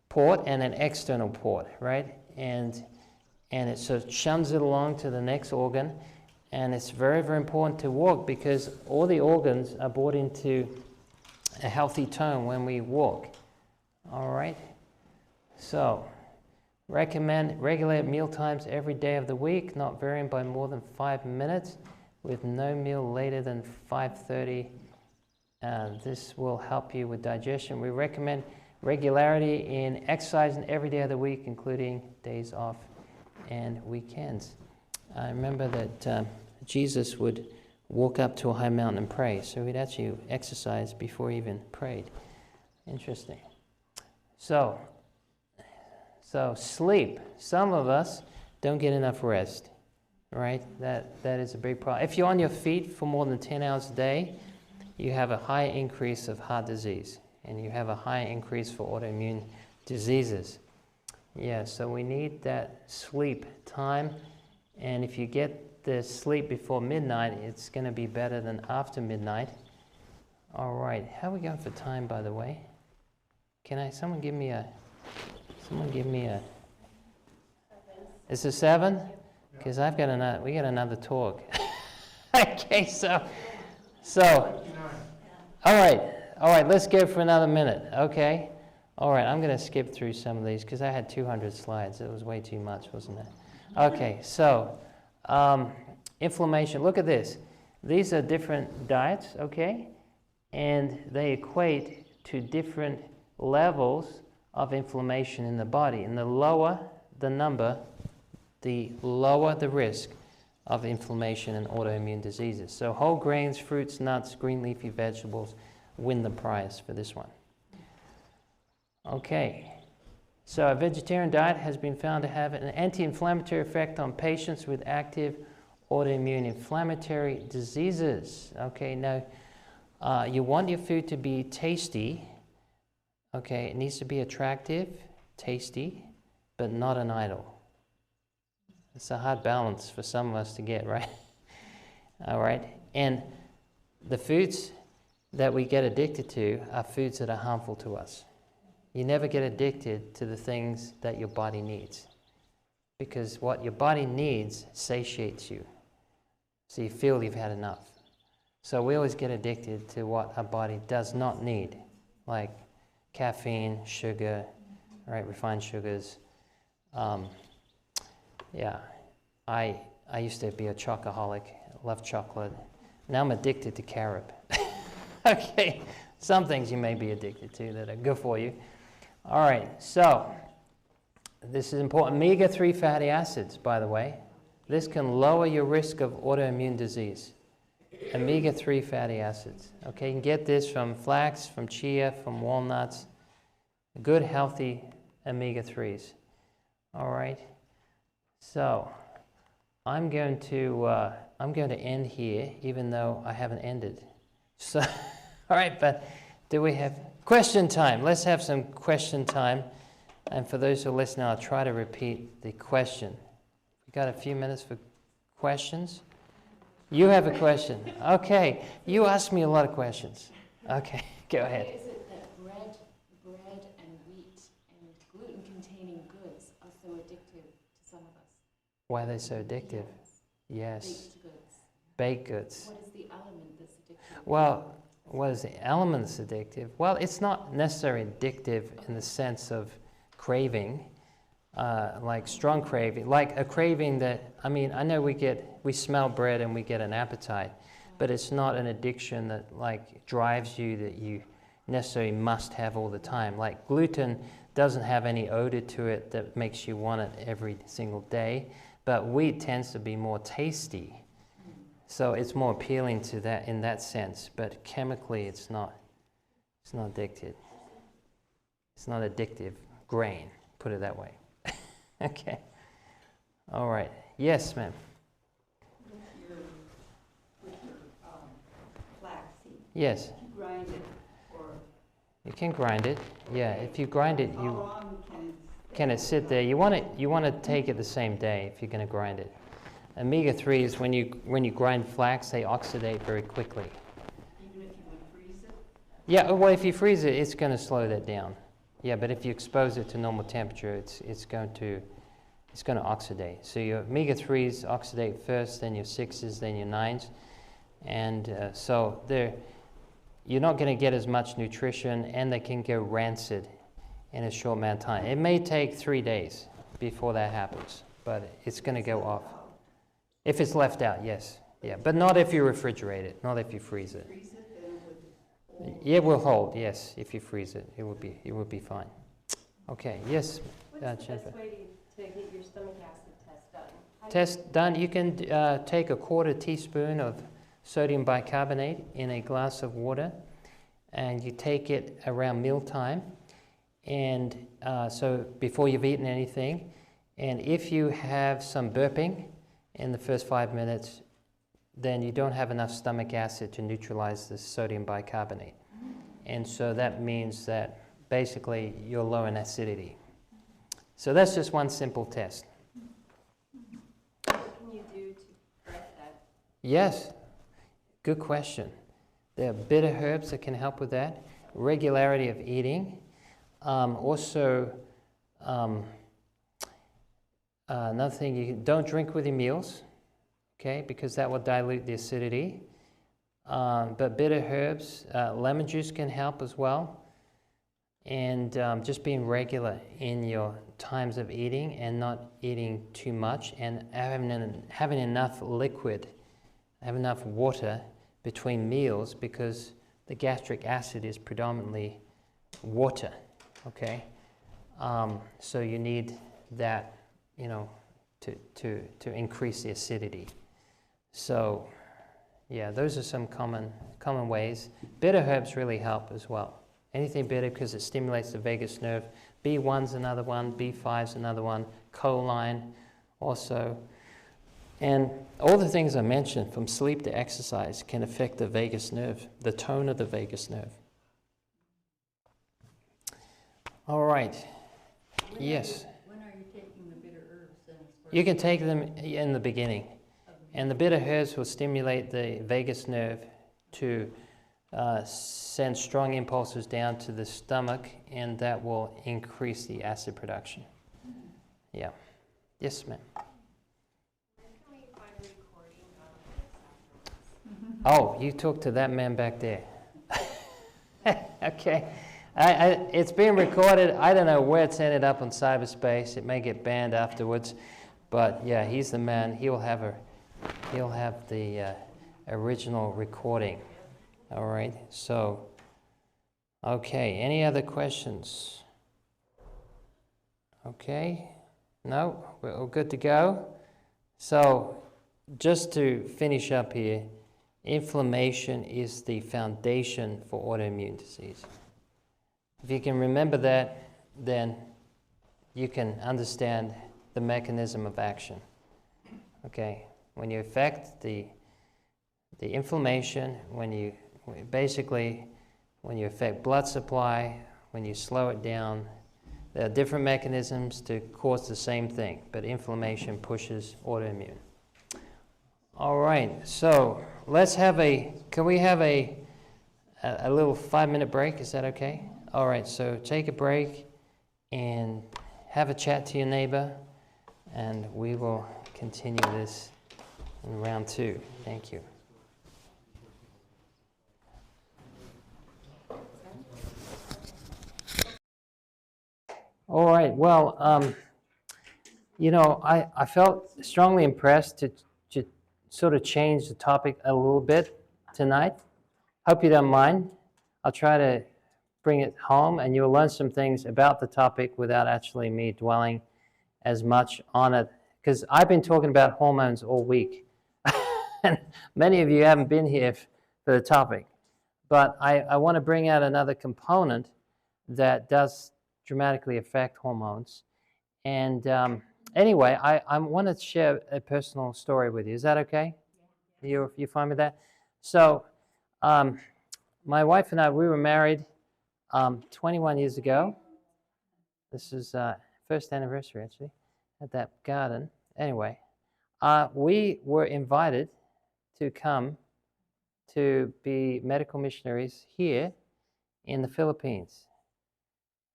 port and an external port, right? And it sort of shuns it along to the next organ. And it's very, very important to walk, because all the organs are brought into a healthy tone when we walk. All right? So, recommend regulate meal times every day of the week, not varying by more than 5 minutes, with no meal later than 5:30. This will help you with digestion. We recommend regularity in exercising every day of the week, including days off and weekends. I remember that Jesus would walk up to a high mountain and pray, so he'd actually exercise before he even prayed. Interesting. So sleep. Some of us don't get enough rest, right? That is a big problem. If you're on your feet for more than 10 hours a day, you have a high increase of heart disease, and you have a high increase for autoimmune diseases. Yeah, so we need that sleep time, and if you get the sleep before midnight, it's going to be better than after midnight. All right, how are we going for time, by the way? Someone give me a, is it 7? Because we got another talk. Okay, so, all right, let's go for another minute, okay? All right, I'm going to skip through some of these because I had 200 slides. It was way too much, wasn't it? Okay, so inflammation. Look at this. These are different diets, okay? And they equate to different levels of inflammation in the body. And the lower the number, the lower the risk of inflammation and autoimmune diseases. So whole grains, fruits, nuts, green leafy vegetables win the prize for this one. Okay, so a vegetarian diet has been found to have an anti-inflammatory effect on patients with active autoimmune inflammatory diseases. Okay, now you want your food to be tasty. Okay, it needs to be attractive, tasty, but not an idol. It's a hard balance for some of us to get, right? All right, and the foods that we get addicted to are foods that are harmful to us. You never get addicted to the things that your body needs, because what your body needs satiates you. So you feel you've had enough. So we always get addicted to what our body does not need, like caffeine, sugar, right, refined sugars. Yeah, I used to be a chocoholic, love chocolate. Now I'm addicted to carob. Okay, some things you may be addicted to that are good for you. All right, so this is important. Omega-3 fatty acids, by the way. This can lower your risk of autoimmune disease. Omega-3 fatty acids. Okay, you can get this from flax, from chia, from walnuts. Good, healthy omega-3s. All right, so I'm going to end here, even though I haven't ended. So, all right, but do we have question time? Let's have some question time. And for those who are listening, I'll try to repeat the question. We got a few minutes for questions? You have a question. Okay, you asked me a lot of questions. Okay, go ahead. Why is it that bread and wheat and gluten-containing goods are so addictive to some of us? Why are they so addictive? Yes. Baked goods. Baked goods. What is the element that's addictive? Well, what is the element that's addictive? Well, it's not necessarily addictive in the sense of craving, like strong craving, like a craving that, I mean, I know we smell bread and we get an appetite, but it's not an addiction that like drives you, that you necessarily must have all the time. Like gluten doesn't have any odor to it that makes you want it every single day, but wheat tends to be more tasty. So it's more appealing to that in that sense, but chemically it's not addicted. It's not addictive grain, put it that way. Okay. All right. Yes, ma'am. With your flaxseed, Yes. you grind it, or You can grind it. Yeah, if you grind it, how you long can it sit there. You want to take it the same day if you're going to grind it. Omega-3s, when you grind flax, they oxidate very quickly. even if you would freeze it? Yeah, well, if you freeze it, it's going to slow that down. Yeah, but if you expose it to normal temperature, it's going to oxidate. So your omega-3s oxidate first, then your 6s, then your 9s, and so you're not going to get as much nutrition, and they can go rancid in a short amount of time. It may take 3 days before that happens, but it's going to go off. If it's left out, yes. Yeah, but not if you refrigerate it, not if you freeze it. Freeze it, then it would hold. Yeah, it will hold, yes. If you freeze it, it would be fine. Okay, yes, What's the Jennifer. best way to get your stomach acid test done? How do you- Test done. You can take a 1/4 teaspoon of sodium bicarbonate in a glass of water, and you take it around mealtime, and so before you've eaten anything. And if you have some burping in the first 5 minutes, then you don't have enough stomach acid to neutralize the sodium bicarbonate. And so that means that basically you're low in acidity. So that's just one simple test. What can you do to correct that? Yes, good question. There are bitter herbs that can help with that. Regularity of eating. Another thing, don't drink with your meals, okay, because that will dilute the acidity. But bitter herbs, lemon juice can help as well. and just being regular in your times of eating and not eating too much, and having enough liquid, have enough water between meals, because the gastric acid is predominantly water, okay? So you need that, you know, to increase the acidity. So, yeah, those are some common ways. Bitter herbs really help as well. Anything bitter, because it stimulates the vagus nerve. B1's another one, B5's another one, choline also. And all the things I mentioned, from sleep to exercise, can affect the vagus nerve, the tone of the vagus nerve. All right. Yes. When are you taking the bitter herbs then? You can take them in the beginning. And the bitter herbs will stimulate the vagus nerve to send strong impulses down to the stomach, and that will increase the acid production. Yeah. Yes, ma'am. Where can we find a recording of this afterwards? Oh, you talk to that man back there. Okay. It's being recorded. I don't know where it's ended up on cyberspace. It may get banned afterwards. But yeah, he's the man. He'll have the original recording. All right. So, okay. Any other questions? Okay. No? We're all good to go? So, just to finish up here, inflammation is the foundation for autoimmune disease. If you can remember that, then you can understand the mechanism of action. Okay? When you affect the inflammation, when you affect blood supply, when you slow it down, there are different mechanisms to cause the same thing, but inflammation pushes autoimmune. All right, so let's have can we have a little 5-minute break? Is that okay? All right, so take a break and have a chat to your neighbor, and we will continue this in round 2. Thank you. All right, well, you know, I felt strongly impressed to sort of change the topic a little bit tonight. Hope you don't mind. I'll try to bring it home, and you'll learn some things about the topic without actually me dwelling as much on it, because I've been talking about hormones all week. And many of you haven't been here for the topic. But I want to bring out another component that does dramatically affect hormones. And anyway, I want to share a personal story with you. Is that okay? You fine with that? So my wife and I, we were married 21 years ago. This is first anniversary, actually, at that garden. Anyway, we were invited to come to be medical missionaries here in the Philippines.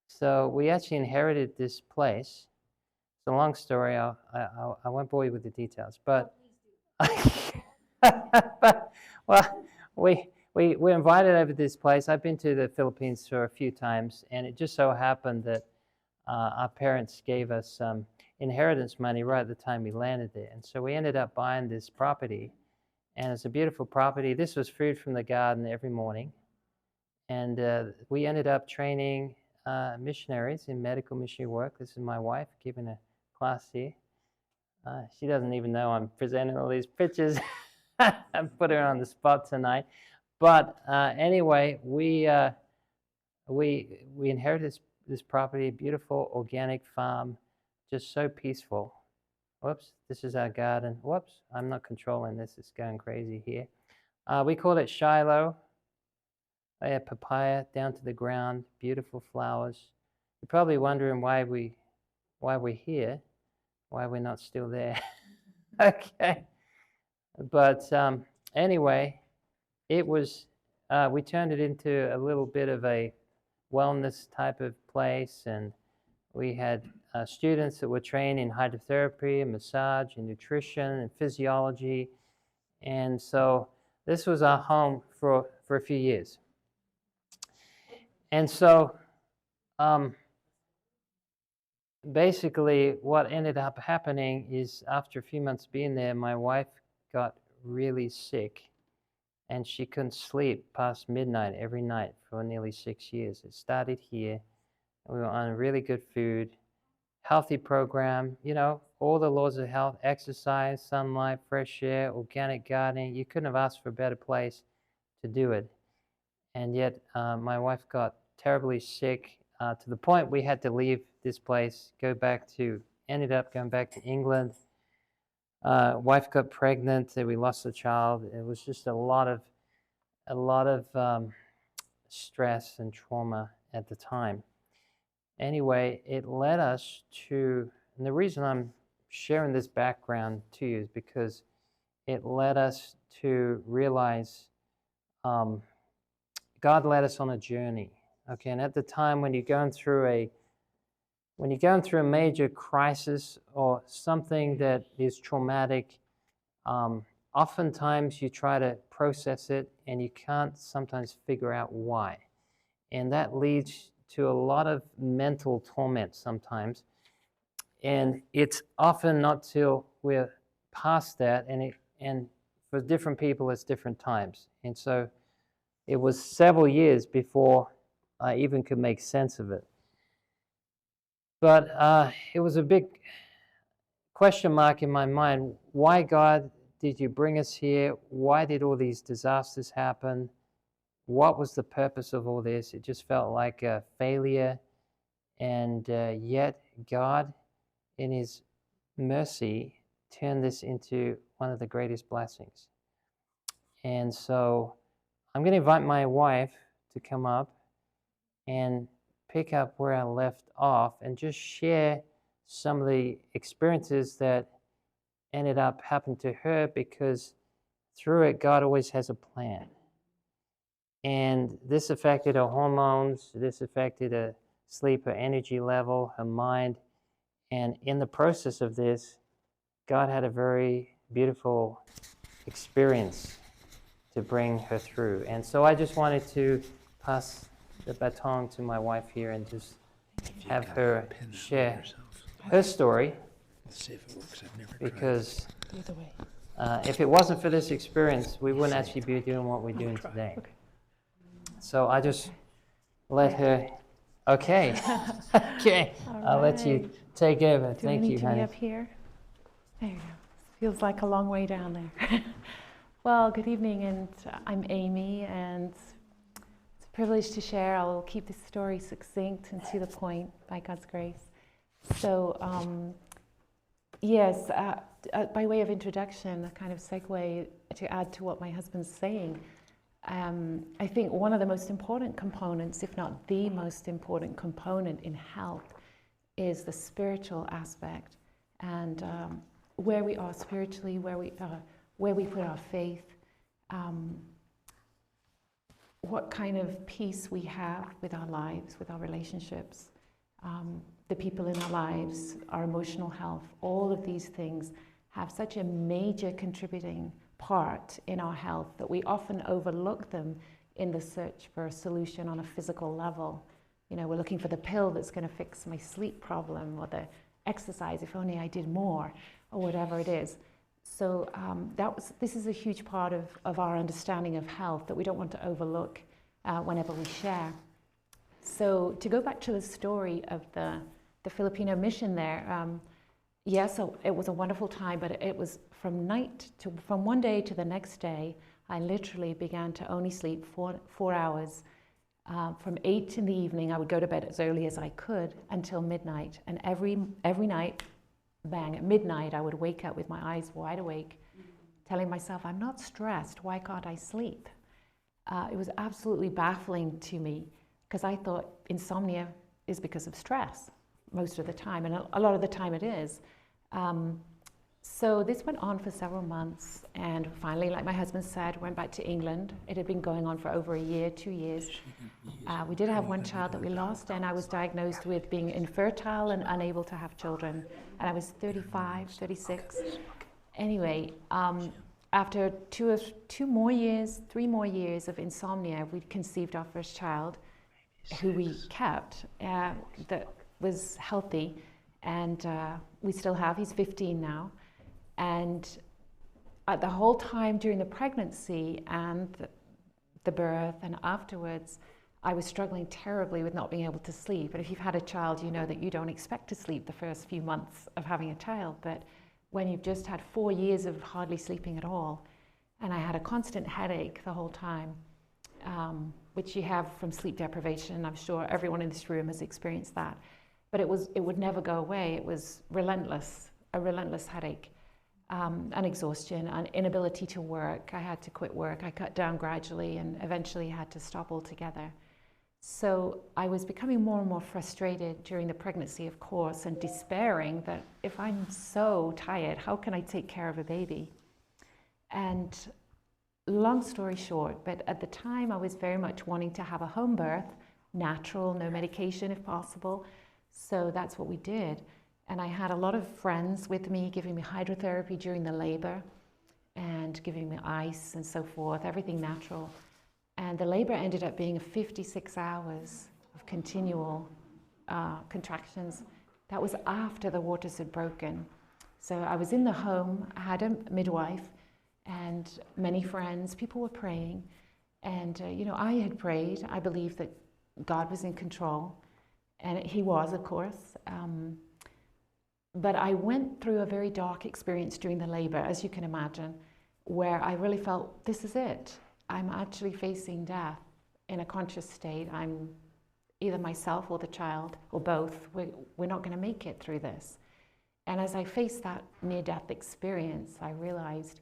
So we actually inherited this place. It's a long story. I won't bore you with the details, but well, we're invited over to this place. I've been to the Philippines for a few times, and it just so happened that our parents gave us some inheritance money right at the time we landed there, and so we ended up buying this property, and it's a beautiful property. This was food from the garden every morning, and we ended up training missionaries in medical missionary work. This is my wife giving a class here. She doesn't even know I'm presenting all these pictures. I put her on the spot tonight. But anyway, we inherited this property, a beautiful organic farm, just so peaceful. Whoops, this is our garden. Whoops, I'm not controlling this. It's going crazy here. We call it Shiloh. I have papaya down to the ground, beautiful flowers. You're probably wondering why we're here, why we're not still there. Okay. But anyway, it was, we turned it into a little bit of a wellness type of place, and we had students that were trained in hydrotherapy and massage and nutrition and physiology. And so this was our home for a few years. And so Basically, what ended up happening is after a few months being there, my wife got really sick and she couldn't sleep past midnight every night for nearly 6 years. It started here. We were on really good food, healthy program, you know, all the laws of health, exercise, sunlight, fresh air, organic gardening. You couldn't have asked for a better place to do it. And yet my wife got terribly sick to the point we had to leave this place, ended up going back to England. Wife got pregnant, we lost a child. It was just a lot of stress and trauma at the time. Anyway, it led us to, and the reason I'm sharing this background to you is because it led us to realize God led us on a journey. Okay, and at the time when you're going through a major crisis or something that is traumatic, oftentimes you try to process it and you can't sometimes figure out why. And that leads to a lot of mental torment sometimes. And it's often not till we're past that, and for different people it's different times. And so it was several years before I even could make sense of it. But it was a big question mark in my mind. Why, God, did you bring us here? Why did all these disasters happen? What was the purpose of all this? It just felt like a failure. And yet God, in His mercy, turned this into one of the greatest blessings. And so I'm going to invite my wife to come up and pick up where I left off and just share some of the experiences that ended up happening to her, because through it, God always has a plan. And this affected her hormones, this affected her sleep, her energy level, her mind. And in the process of this, God had a very beautiful experience to bring her through. And so I just wanted to pass the baton to my wife here and just have her share her story, because if it wasn't for this experience, we wouldn't actually be doing what we're doing today. So I just let her, okay, okay, I'll let you take over. Thank you, honey. Up here? There you go. Feels like a long way down there. Well, good evening, and I'm Amy, and it's a privilege to share. I'll keep this story succinct and to the point by God's grace. So, yes, by way of introduction, a kind of segue to add to what my husband's saying, I think one of the most important components, if not the most important component in health, is the spiritual aspect, and where we are spiritually, where we put our faith, what kind of peace we have with our lives, with our relationships, the people in our lives, our emotional health. All of these things have such a major contributing part in our health that we often overlook them in the search for a solution on a physical level. You know, we're looking for the pill that's going to fix my sleep problem, or the exercise, if only I did more, or whatever it is. So this is a huge part of our understanding of health that we don't want to overlook whenever we share. So to go back to the story of the Filipino mission there, yes, it was a wonderful time, but it was from one day to the next day, I literally began to only sleep 4 hours. From 8 in the evening, I would go to bed as early as I could until midnight. And every night, bang, at midnight, I would wake up with my eyes wide awake, telling myself, I'm not stressed, why can't I sleep? It was absolutely baffling to me, because I thought insomnia is because of stress most of the time, and a lot of the time it is. So this went on for several months, and finally, like my husband said, went back to England. It had been going on for over a year, 2 years. We did have one child that we lost, and I was diagnosed with being infertile and unable to have children. And I was 35, 36. Anyway, after 3 more years of insomnia, we conceived our first child. who we kept that was healthy, and we still have. He's 15 now, and at the whole time during the pregnancy and the birth and afterwards, I was struggling terribly with not being able to sleep. And if you've had a child, you know that you don't expect to sleep the first few months of having a child. But when you've just had 4 years of hardly sleeping at all, and I had a constant headache the whole time, which you have from sleep deprivation. I'm sure everyone in this room has experienced that. But it would never go away. It was relentless, a relentless headache, and exhaustion, and inability to work. I had to quit work. I cut down gradually and eventually had to stop altogether. So I was becoming more and more frustrated during the pregnancy, of course, and despairing that if I'm so tired, how can I take care of a baby? And long story short, but at the time I was very much wanting to have a home birth, natural, no medication if possible. So that's what we did. And I had a lot of friends with me giving me hydrotherapy during the labor and giving me ice and so forth, everything natural. And the labor ended up being 56 hours of continual contractions. That was after the waters had broken. So I was in the home, I had a midwife and many friends. People were praying. And, I had prayed. I believed that God was in control. And he was, of course. But I went through a very dark experience during the labor, as you can imagine, where I really felt, this is it. I'm actually facing death in a conscious state. I'm either myself or the child, or both. We're not going to make it through this. And as I faced that near-death experience, I realized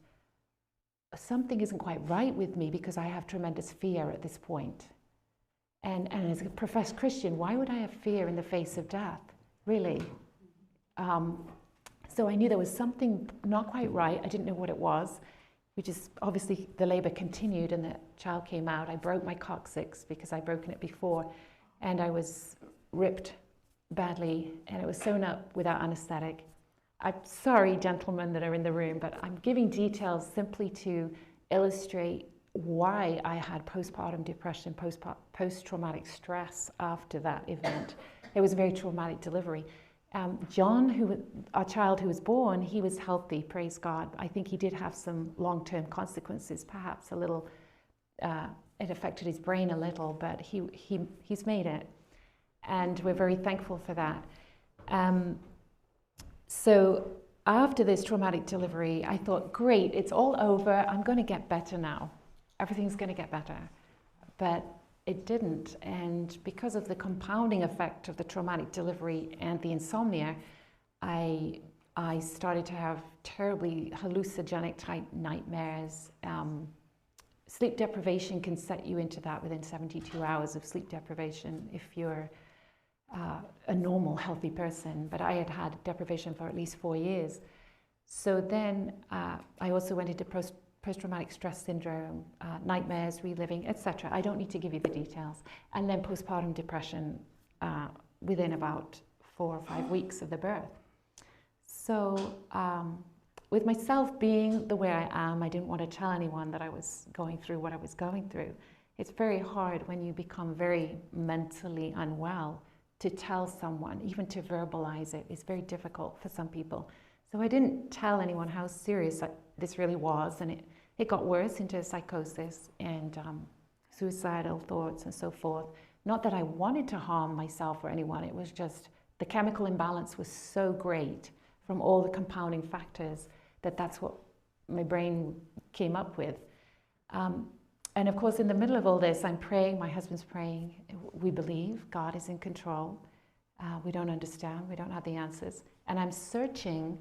something isn't quite right with me because I have tremendous fear at this point. And as a professed Christian, why would I have fear in the face of death? Really? So I knew there was something not quite right. I didn't know what it was. Which is obviously the labor continued and the child came out. I broke my coccyx because I'd broken it before, and I was ripped badly, and it was sewn up without anesthetic. I'm sorry, gentlemen that are in the room, but I'm giving details simply to illustrate why I had postpartum depression, post-traumatic stress after that event. It was a very traumatic delivery. John, our child who was born, he was healthy, praise God. I think he did have some long-term consequences, perhaps a little, it affected his brain a little, but he's made it. And we're very thankful for that. So after this traumatic delivery, I thought, great, it's all over. I'm going to get better now. Everything's going to get better. But it didn't, and because of the compounding effect of the traumatic delivery and the insomnia, I started to have terribly hallucinogenic type nightmares. Sleep deprivation can set you into that within 72 hours of sleep deprivation if you're a normal, healthy person, but I had had deprivation for at least 4 years. So then I also went into post-traumatic stress syndrome, nightmares, reliving, etc. I don't need to give you the details. And then postpartum depression within about 4 or 5 weeks of the birth. So with myself being the way I am, I didn't want to tell anyone that I was going through what I was going through. It's very hard when you become very mentally unwell to tell someone, even to verbalize it. It's very difficult for some people. So I didn't tell anyone how serious this really was, and it got worse into psychosis and suicidal thoughts and so forth. Not that I wanted to harm myself or anyone, it was just the chemical imbalance was so great from all the compounding factors that that's what my brain came up with. And of course, in the middle of all this, I'm praying, my husband's praying, we believe God is in control. We don't understand, we don't have the answers. And I'm searching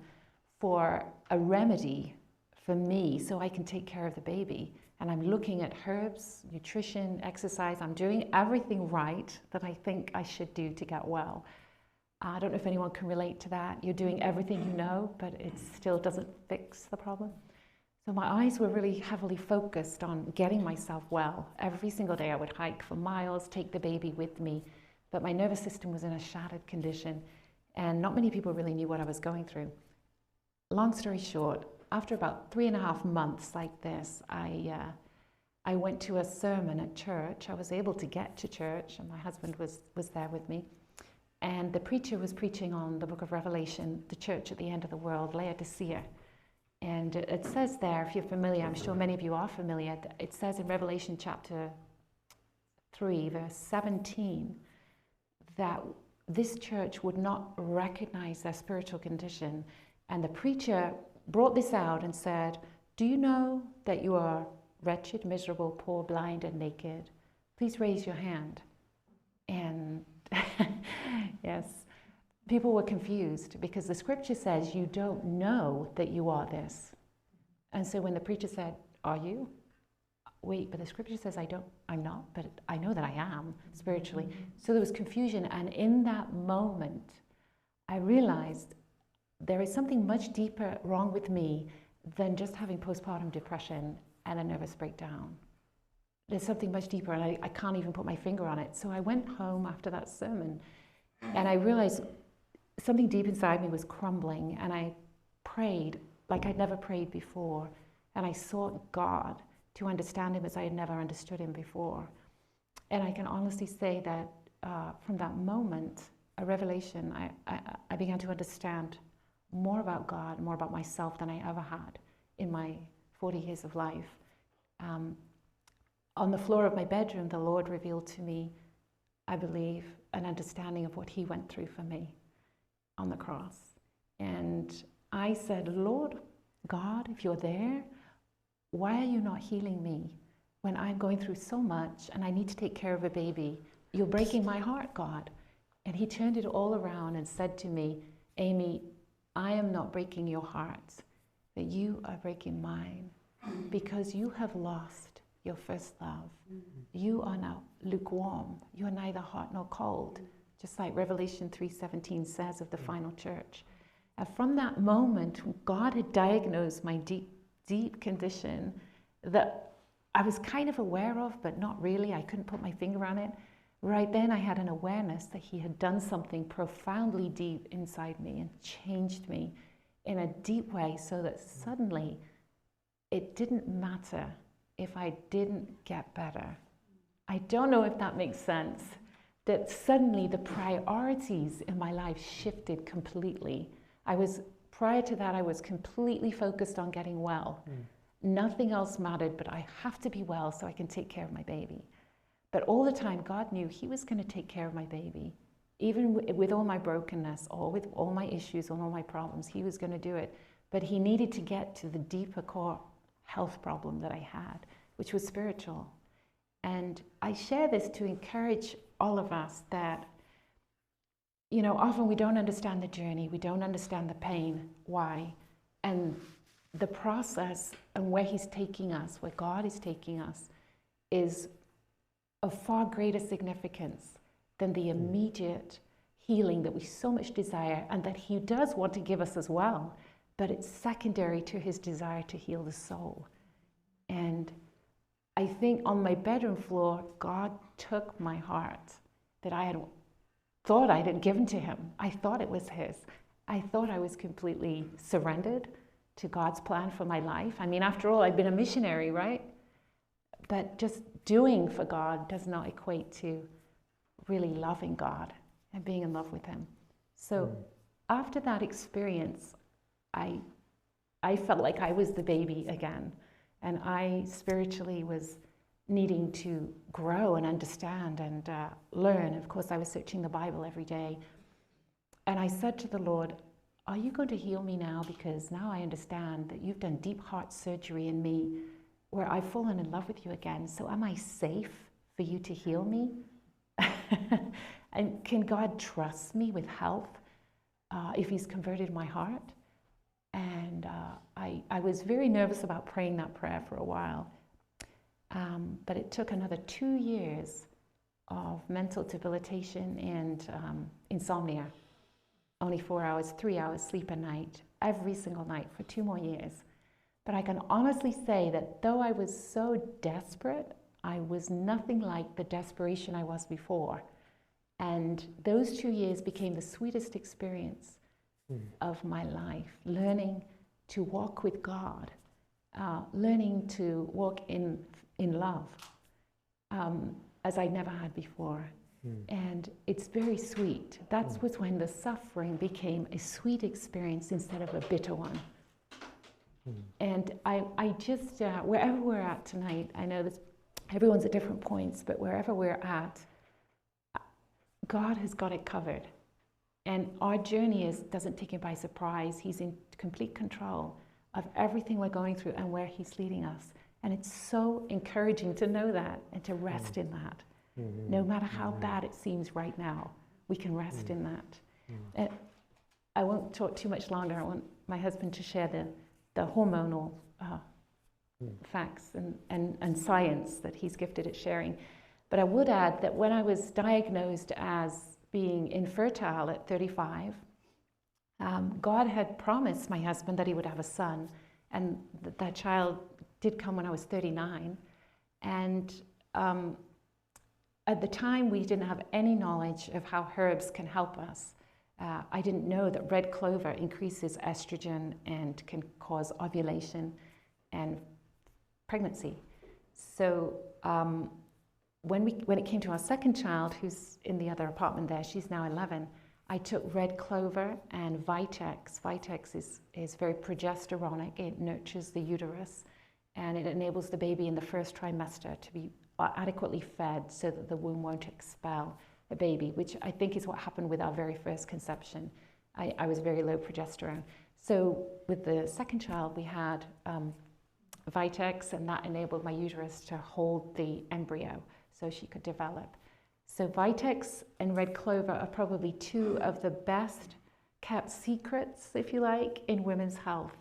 for a remedy for me so I can take care of the baby. And I'm looking at herbs, nutrition, exercise. I'm doing everything right that I think I should do to get well. I don't know if anyone can relate to that. You're doing everything you know, but it still doesn't fix the problem. So my eyes were really heavily focused on getting myself well. Every single day I would hike for miles, take the baby with me, but my nervous system was in a shattered condition, and not many people really knew what I was going through. Long story short, after about 3.5 months like this, I I went to a sermon at church. I was able to get to church, and my husband was there with me. And the preacher was preaching on the book of Revelation, the church at the end of the world, Laodicea. And it says there, if you're familiar, I'm sure many of you are familiar, it says in Revelation chapter 3, verse 17, that this church would not recognize their spiritual condition. And the preacher brought this out and said, do you know that you are wretched, miserable, poor, blind, and naked? Please raise your hand. And yes, people were confused because the scripture says you don't know that you are this. And so when the preacher said, are you? Wait, but the scripture says I'm not, but I know that I am spiritually. So there was confusion, and in that moment, I realized there is something much deeper wrong with me than just having postpartum depression and a nervous breakdown. There's something much deeper, and I can't even put my finger on it. So I went home after that sermon, and I realized something deep inside me was crumbling, and I prayed like I'd never prayed before, and I sought God to understand him as I had never understood him before. And I can honestly say that from that moment, a revelation, I began to understand more about God, more about myself than I ever had in my 40 years of life. On the floor of my bedroom, the Lord revealed to me, I believe, an understanding of what he went through for me on the cross. And I said, Lord God, if you're there, why are you not healing me when I'm going through so much and I need to take care of a baby? You're breaking my heart, God. And he turned it all around and said to me, Amy, I am not breaking your heart, but you are breaking mine because you have lost your first love. You are now lukewarm. You are neither hot nor cold, just like Revelation 3:17 says of the final church. And from that moment, God had diagnosed my deep condition that I was kind of aware of, but not really. I couldn't put my finger on it. Right then, I had an awareness that he had done something profoundly deep inside me and changed me in a deep way so that suddenly it didn't matter if I didn't get better. I don't know if that makes sense, that suddenly the priorities in my life shifted completely. Prior to that, I was completely focused on getting well. Nothing else mattered, but I have to be well so I can take care of my baby. But all the time, God knew he was going to take care of my baby. Even with all my brokenness, or with all my issues, and all my problems, he was going to do it. But he needed to get to the deeper core health problem that I had, which was spiritual. And I share this to encourage all of us that, you know, often we don't understand the journey, we don't understand the pain, why, and the process and where he's taking us, where God is taking us, is of far greater significance than the immediate healing that we so much desire and that he does want to give us as well, but it's secondary to his desire to heal the soul. And I think on my bedroom floor, God took my heart that I had thought I had given to him. I thought it was his. I thought I was completely surrendered to God's plan for my life. I mean, after all, I've been a missionary, right? But just doing for God does not equate to really loving God and being in love with him. So after that experience, I felt like I was the baby again. And I spiritually was needing to grow and understand and learn. Of course, I was searching the Bible every day. And I said to the Lord, are you going to heal me now? Because now I understand that you've done deep heart surgery in me where I've fallen in love with you again. So am I safe for you to heal me? And can God trust me with health if he's converted my heart? And I was very nervous about praying that prayer for a while. But it took another 2 years of mental debilitation and insomnia. Only 4 hours, 3 hours sleep a night, every single night for 2 more years. But I can honestly say that though I was so desperate, I was nothing like the desperation I was before. And those 2 years became the sweetest experience of my life, learning to walk with God, learning to walk in in love, as I never had before. And it's very sweet. That was when the suffering became a sweet experience instead of a bitter one. And I just, wherever we're at tonight, I know that everyone's at different points, but wherever we're at, God has got it covered. And our journey doesn't take him by surprise. He's in complete control of everything we're going through and where he's leading us. And it's so encouraging to know that and to rest in that. No matter how bad it seems right now, we can rest in that. And I won't talk too much longer. I want my husband to share the hormonal facts and science that he's gifted at sharing. But I would add that when I was diagnosed as being infertile at 35, God had promised my husband that he would have a son, and that child did come when I was 39. And at the time, we didn't have any knowledge of how herbs can help us. I didn't know that red clover increases estrogen and can cause ovulation and pregnancy. So when it came to our second child, who's in the other apartment there, she's now 11, I took red clover and Vitex. Vitex is very progesteronic. It nurtures the uterus, and it enables the baby in the first trimester to be adequately fed so that the womb won't expel the baby, which I think is what happened with our very first conception. I was very low progesterone. So with the second child, we had Vitex, and that enabled my uterus to hold the embryo so she could develop. So Vitex and red clover are probably two of the best kept secrets, if you like, in women's health.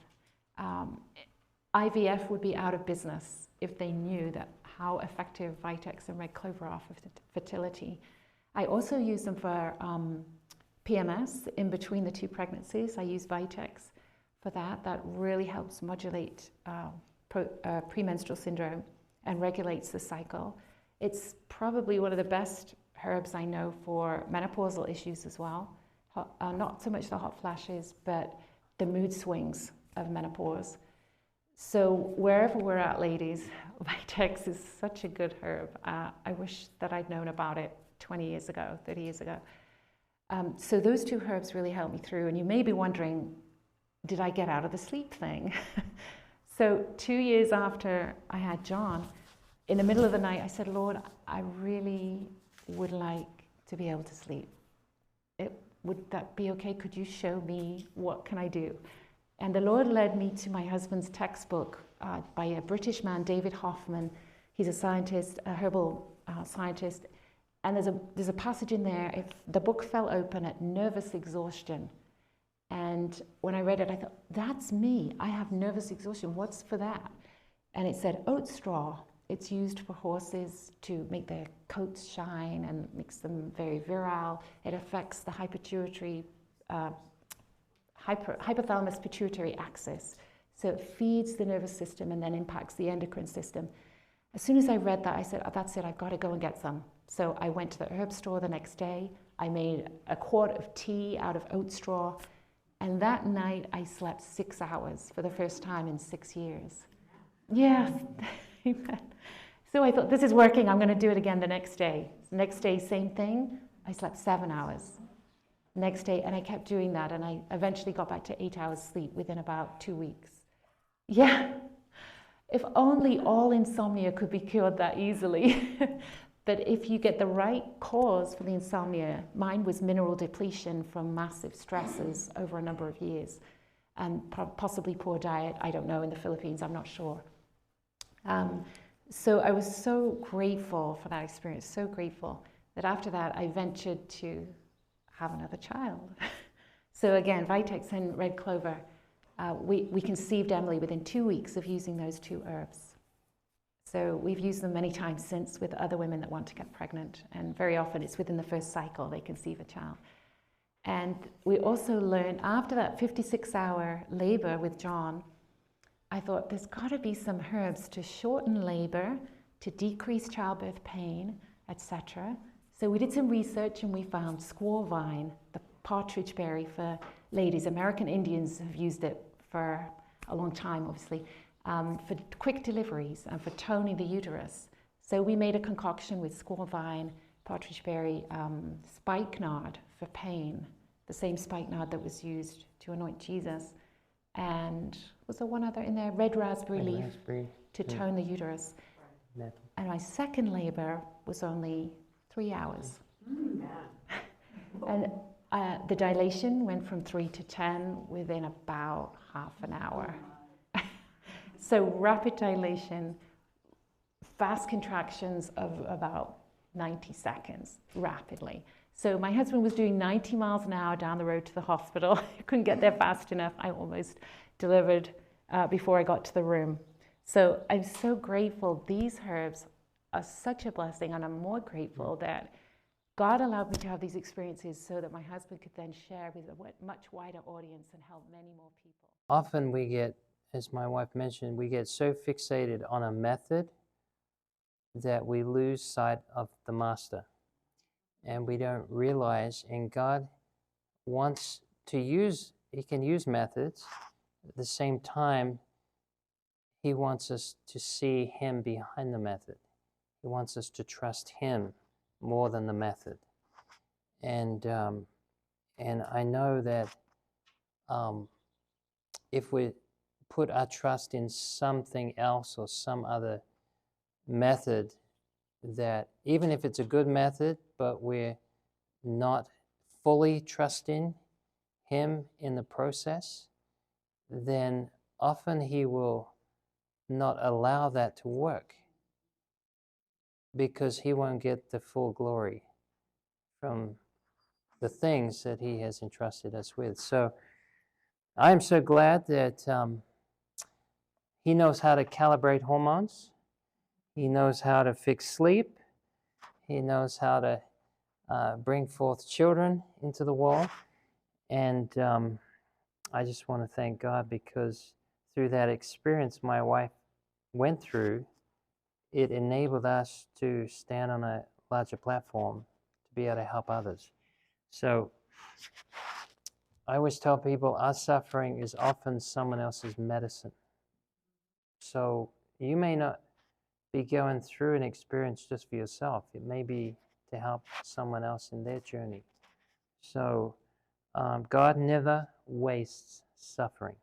IVF would be out of business if they knew that how effective Vitex and red clover are for fertility. I also use them for PMS in between the two pregnancies. I use Vitex for that. That really helps modulate premenstrual syndrome and regulates the cycle. It's probably one of the best herbs I know for menopausal issues as well. Not so much the hot flashes, but the mood swings of menopause. So wherever we're at, ladies, Vitex is such a good herb. I wish that I'd known about it 20 years ago, 30 years ago. So those two herbs really helped me through. And you may be wondering, did I get out of the sleep thing? So 2 years after I had John, in the middle of the night, I said, Lord, I really would like to be able to sleep. Would that be okay? Could you show me what can I do? And the Lord led me to my husband's textbook by a British man, David Hoffman. He's a scientist, a herbal scientist. And there's a passage in there, if the book fell open at nervous exhaustion. And when I read it, I thought, that's me. I have nervous exhaustion. What's for that? And it said oat straw. It's used for horses to make their coats shine and makes them very virile. It affects the hypothalamus pituitary axis. So it feeds the nervous system and then impacts the endocrine system. As soon as I read that, I said, oh, that's it, I've got to go and get some. So I went to the herb store the next day. I made a quart of tea out of oat straw. And that night, I slept 6 hours for the first time in 6 years. Yes. So I thought, this is working. I'm going to do it again the next day. The next day, same thing. I slept 7 hours. Next day, and I kept doing that. And I eventually got back to 8 hours sleep within about 2 weeks. Yeah. If only all insomnia could be cured that easily. But if you get the right cause for the insomnia, mine was mineral depletion from massive stresses over a number of years, and possibly poor diet. I don't know, in the Philippines, I'm not sure. So I was so grateful for that experience, so grateful that after that I ventured to have another child. So again, Vitex and red clover, we conceived Emily within 2 weeks of using those two herbs. So we've used them many times since with other women that want to get pregnant, and very often it's within the first cycle they conceive a child. And we also learned after that 56-hour labor with John, I thought there's got to be some herbs to shorten labor, to decrease childbirth pain, etc. So we did some research and we found squaw vine, the partridge berry for ladies. American Indians have used it for a long time, obviously. for quick deliveries and for toning the uterus. So we made a concoction with squaw vine, partridge berry, spikenard for pain, the same spikenard that was used to anoint Jesus. And was there one other in there? Red raspberry leaf to tone the uterus. And my second labor was only 3 hours. And the dilation went from 3 to 10 within about half an hour. So rapid dilation, fast contractions of about 90 seconds, rapidly. So my husband was doing 90 miles an hour down the road to the hospital. I couldn't get there fast enough. I almost delivered before I got to the room. So I'm so grateful. These herbs are such a blessing, and I'm more grateful that God allowed me to have these experiences so that my husband could then share with a much wider audience and help many more people. Often we get, as my wife mentioned, we get so fixated on a method that we lose sight of the master. And we don't realize, and God wants to use, He can use methods. At the same time, He wants us to see Him behind the method. He wants us to trust Him more than the method. And I know that if we put our trust in something else or some other method, that even if it's a good method, but we're not fully trusting Him in the process, then often He will not allow that to work, because He won't get the full glory from the things that He has entrusted us with. So I am so glad that He knows how to calibrate hormones. He knows how to fix sleep. He knows how to bring forth children into the world. And I just want to thank God, because through that experience my wife went through, it enabled us to stand on a larger platform to be able to help others. So I always tell people our suffering is often someone else's medicine. So you may not be going through an experience just for yourself. It may be to help someone else in their journey. So God never wastes suffering,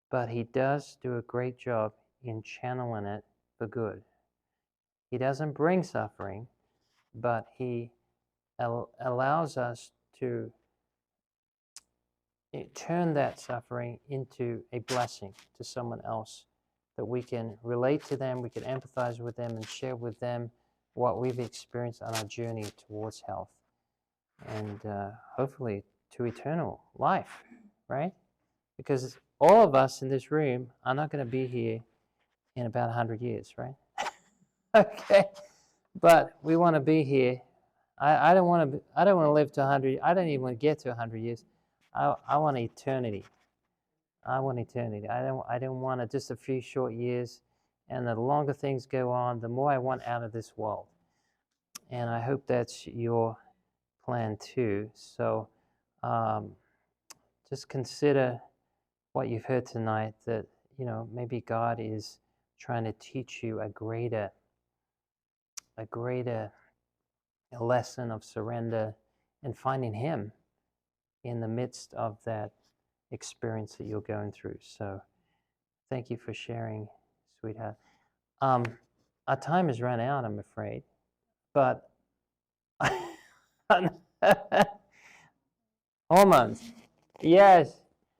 but He does do a great job in channeling it for good. He doesn't bring suffering, but He allows us to turn that suffering into a blessing to someone else, that we can relate to them, we can empathize with them, and share with them what we've experienced on our journey towards health, and hopefully to eternal life, right? Because all of us in this room are not going to be here in about 100 years, right? Okay, but we want to be here. I don't want to live to 100. I don't even want to get to 100 years. I want eternity. I want eternity. I don't want just a few short years. And the longer things go on, the more I want out of this world. And I hope that's your plan too. So just consider what you've heard tonight, that maybe God is trying to teach you a greater lesson of surrender and finding Him in the midst of that experience that you're going through. So thank you for sharing, sweetheart. Our time has run out, I'm afraid, but hormones, yes,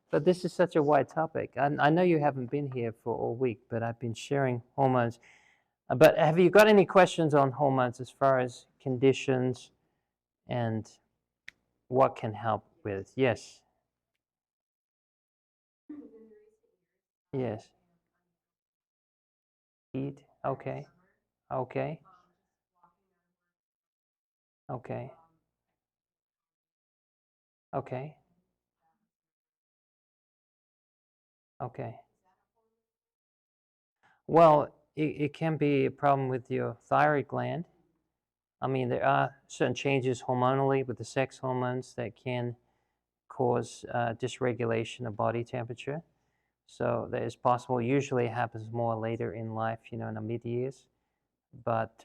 but this is such a wide topic. I know you haven't been here for all week, but I've been sharing hormones. But have you got any questions on hormones as far as conditions and what can help with? Yes. Yes. Eat. Okay. Okay. Okay. Okay. Okay. Well, it can be a problem with your thyroid gland. I mean, there are certain changes hormonally with the sex hormones that can cause dysregulation of body temperature. So that is possible. Usually it happens more later in life, in the mid-years. But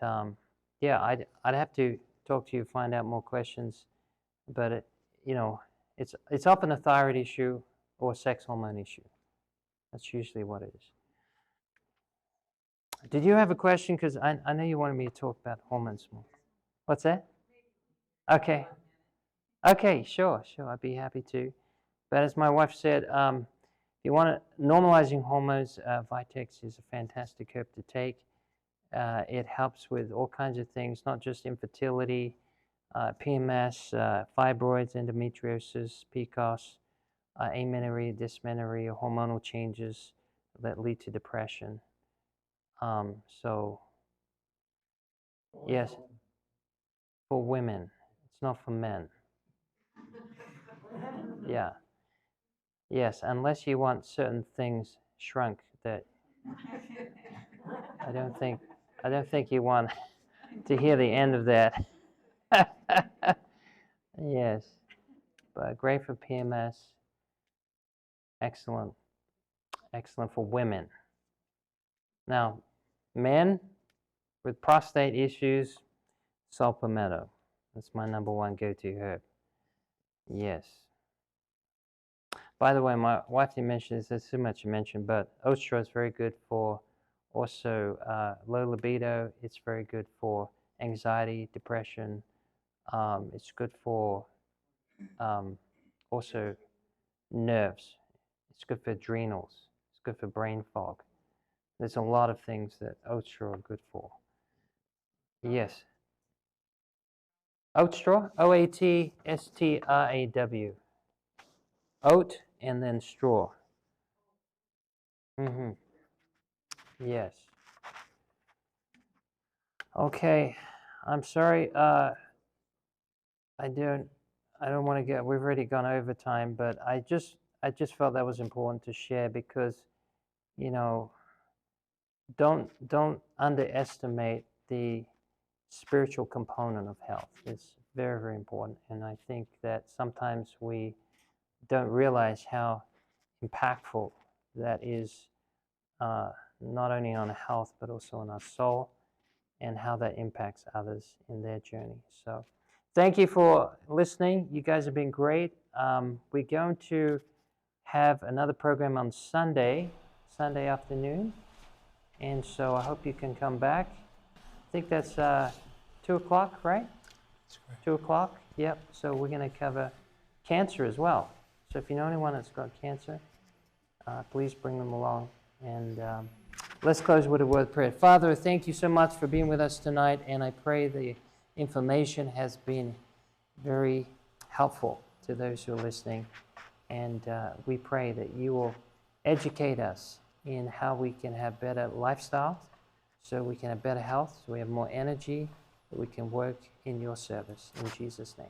yeah, I'd have to talk to you, find out more questions. But it's often a thyroid issue or a sex hormone issue. That's usually what it is. Did you have a question? Because I know you wanted me to talk about hormones more. What's that? Okay. Okay, sure. I'd be happy to. But as my wife said, if you want normalizing hormones, Vitex is a fantastic herb to take. It helps with all kinds of things, not just infertility, PMS, fibroids, endometriosis, PCOS, amenorrhea, dysmenorrhea, hormonal changes that lead to depression. So, yes, for women. It's not for men. Yeah. Yes, unless you want certain things shrunk that I don't think you want to hear the end of that. Yes. But great for PMS. Excellent. Excellent for women. Now, men with prostate issues, saw palmetto. That's my number one go-to herb. Yes. By the way, my wife didn't mention this. There's too much to mention, but oat straw is very good for also low libido. It's very good for anxiety, depression. It's good for also nerves. It's good for adrenals. It's good for brain fog. There's a lot of things that oat straw are good for. Yes. Oat straw, OATSTRAW. Oat and then straw. Yes. Okay. I'm sorry. I don't want to get. We've already gone over time, but I just felt that was important to share because, don't underestimate the spiritual component of health. It's very, very important, and I think that sometimes we don't realize how impactful that is, not only on health but also on our soul, and how that impacts others in their journey. So thank you for listening. You guys have been great. We're going to have another program on Sunday afternoon, and so I hope you can come back. I think that's 2 o'clock, right? That's correct. 2 o'clock, yep. So we're going to cover cancer as well. So if you know anyone that's got cancer, please bring them along. And let's close with a word of prayer. Father, thank you so much for being with us tonight, and I pray the information has been very helpful to those who are listening. And we pray that you will educate us in how we can have better lifestyle, so we can have better health, so we have more energy, that we can work in your service. In Jesus' name.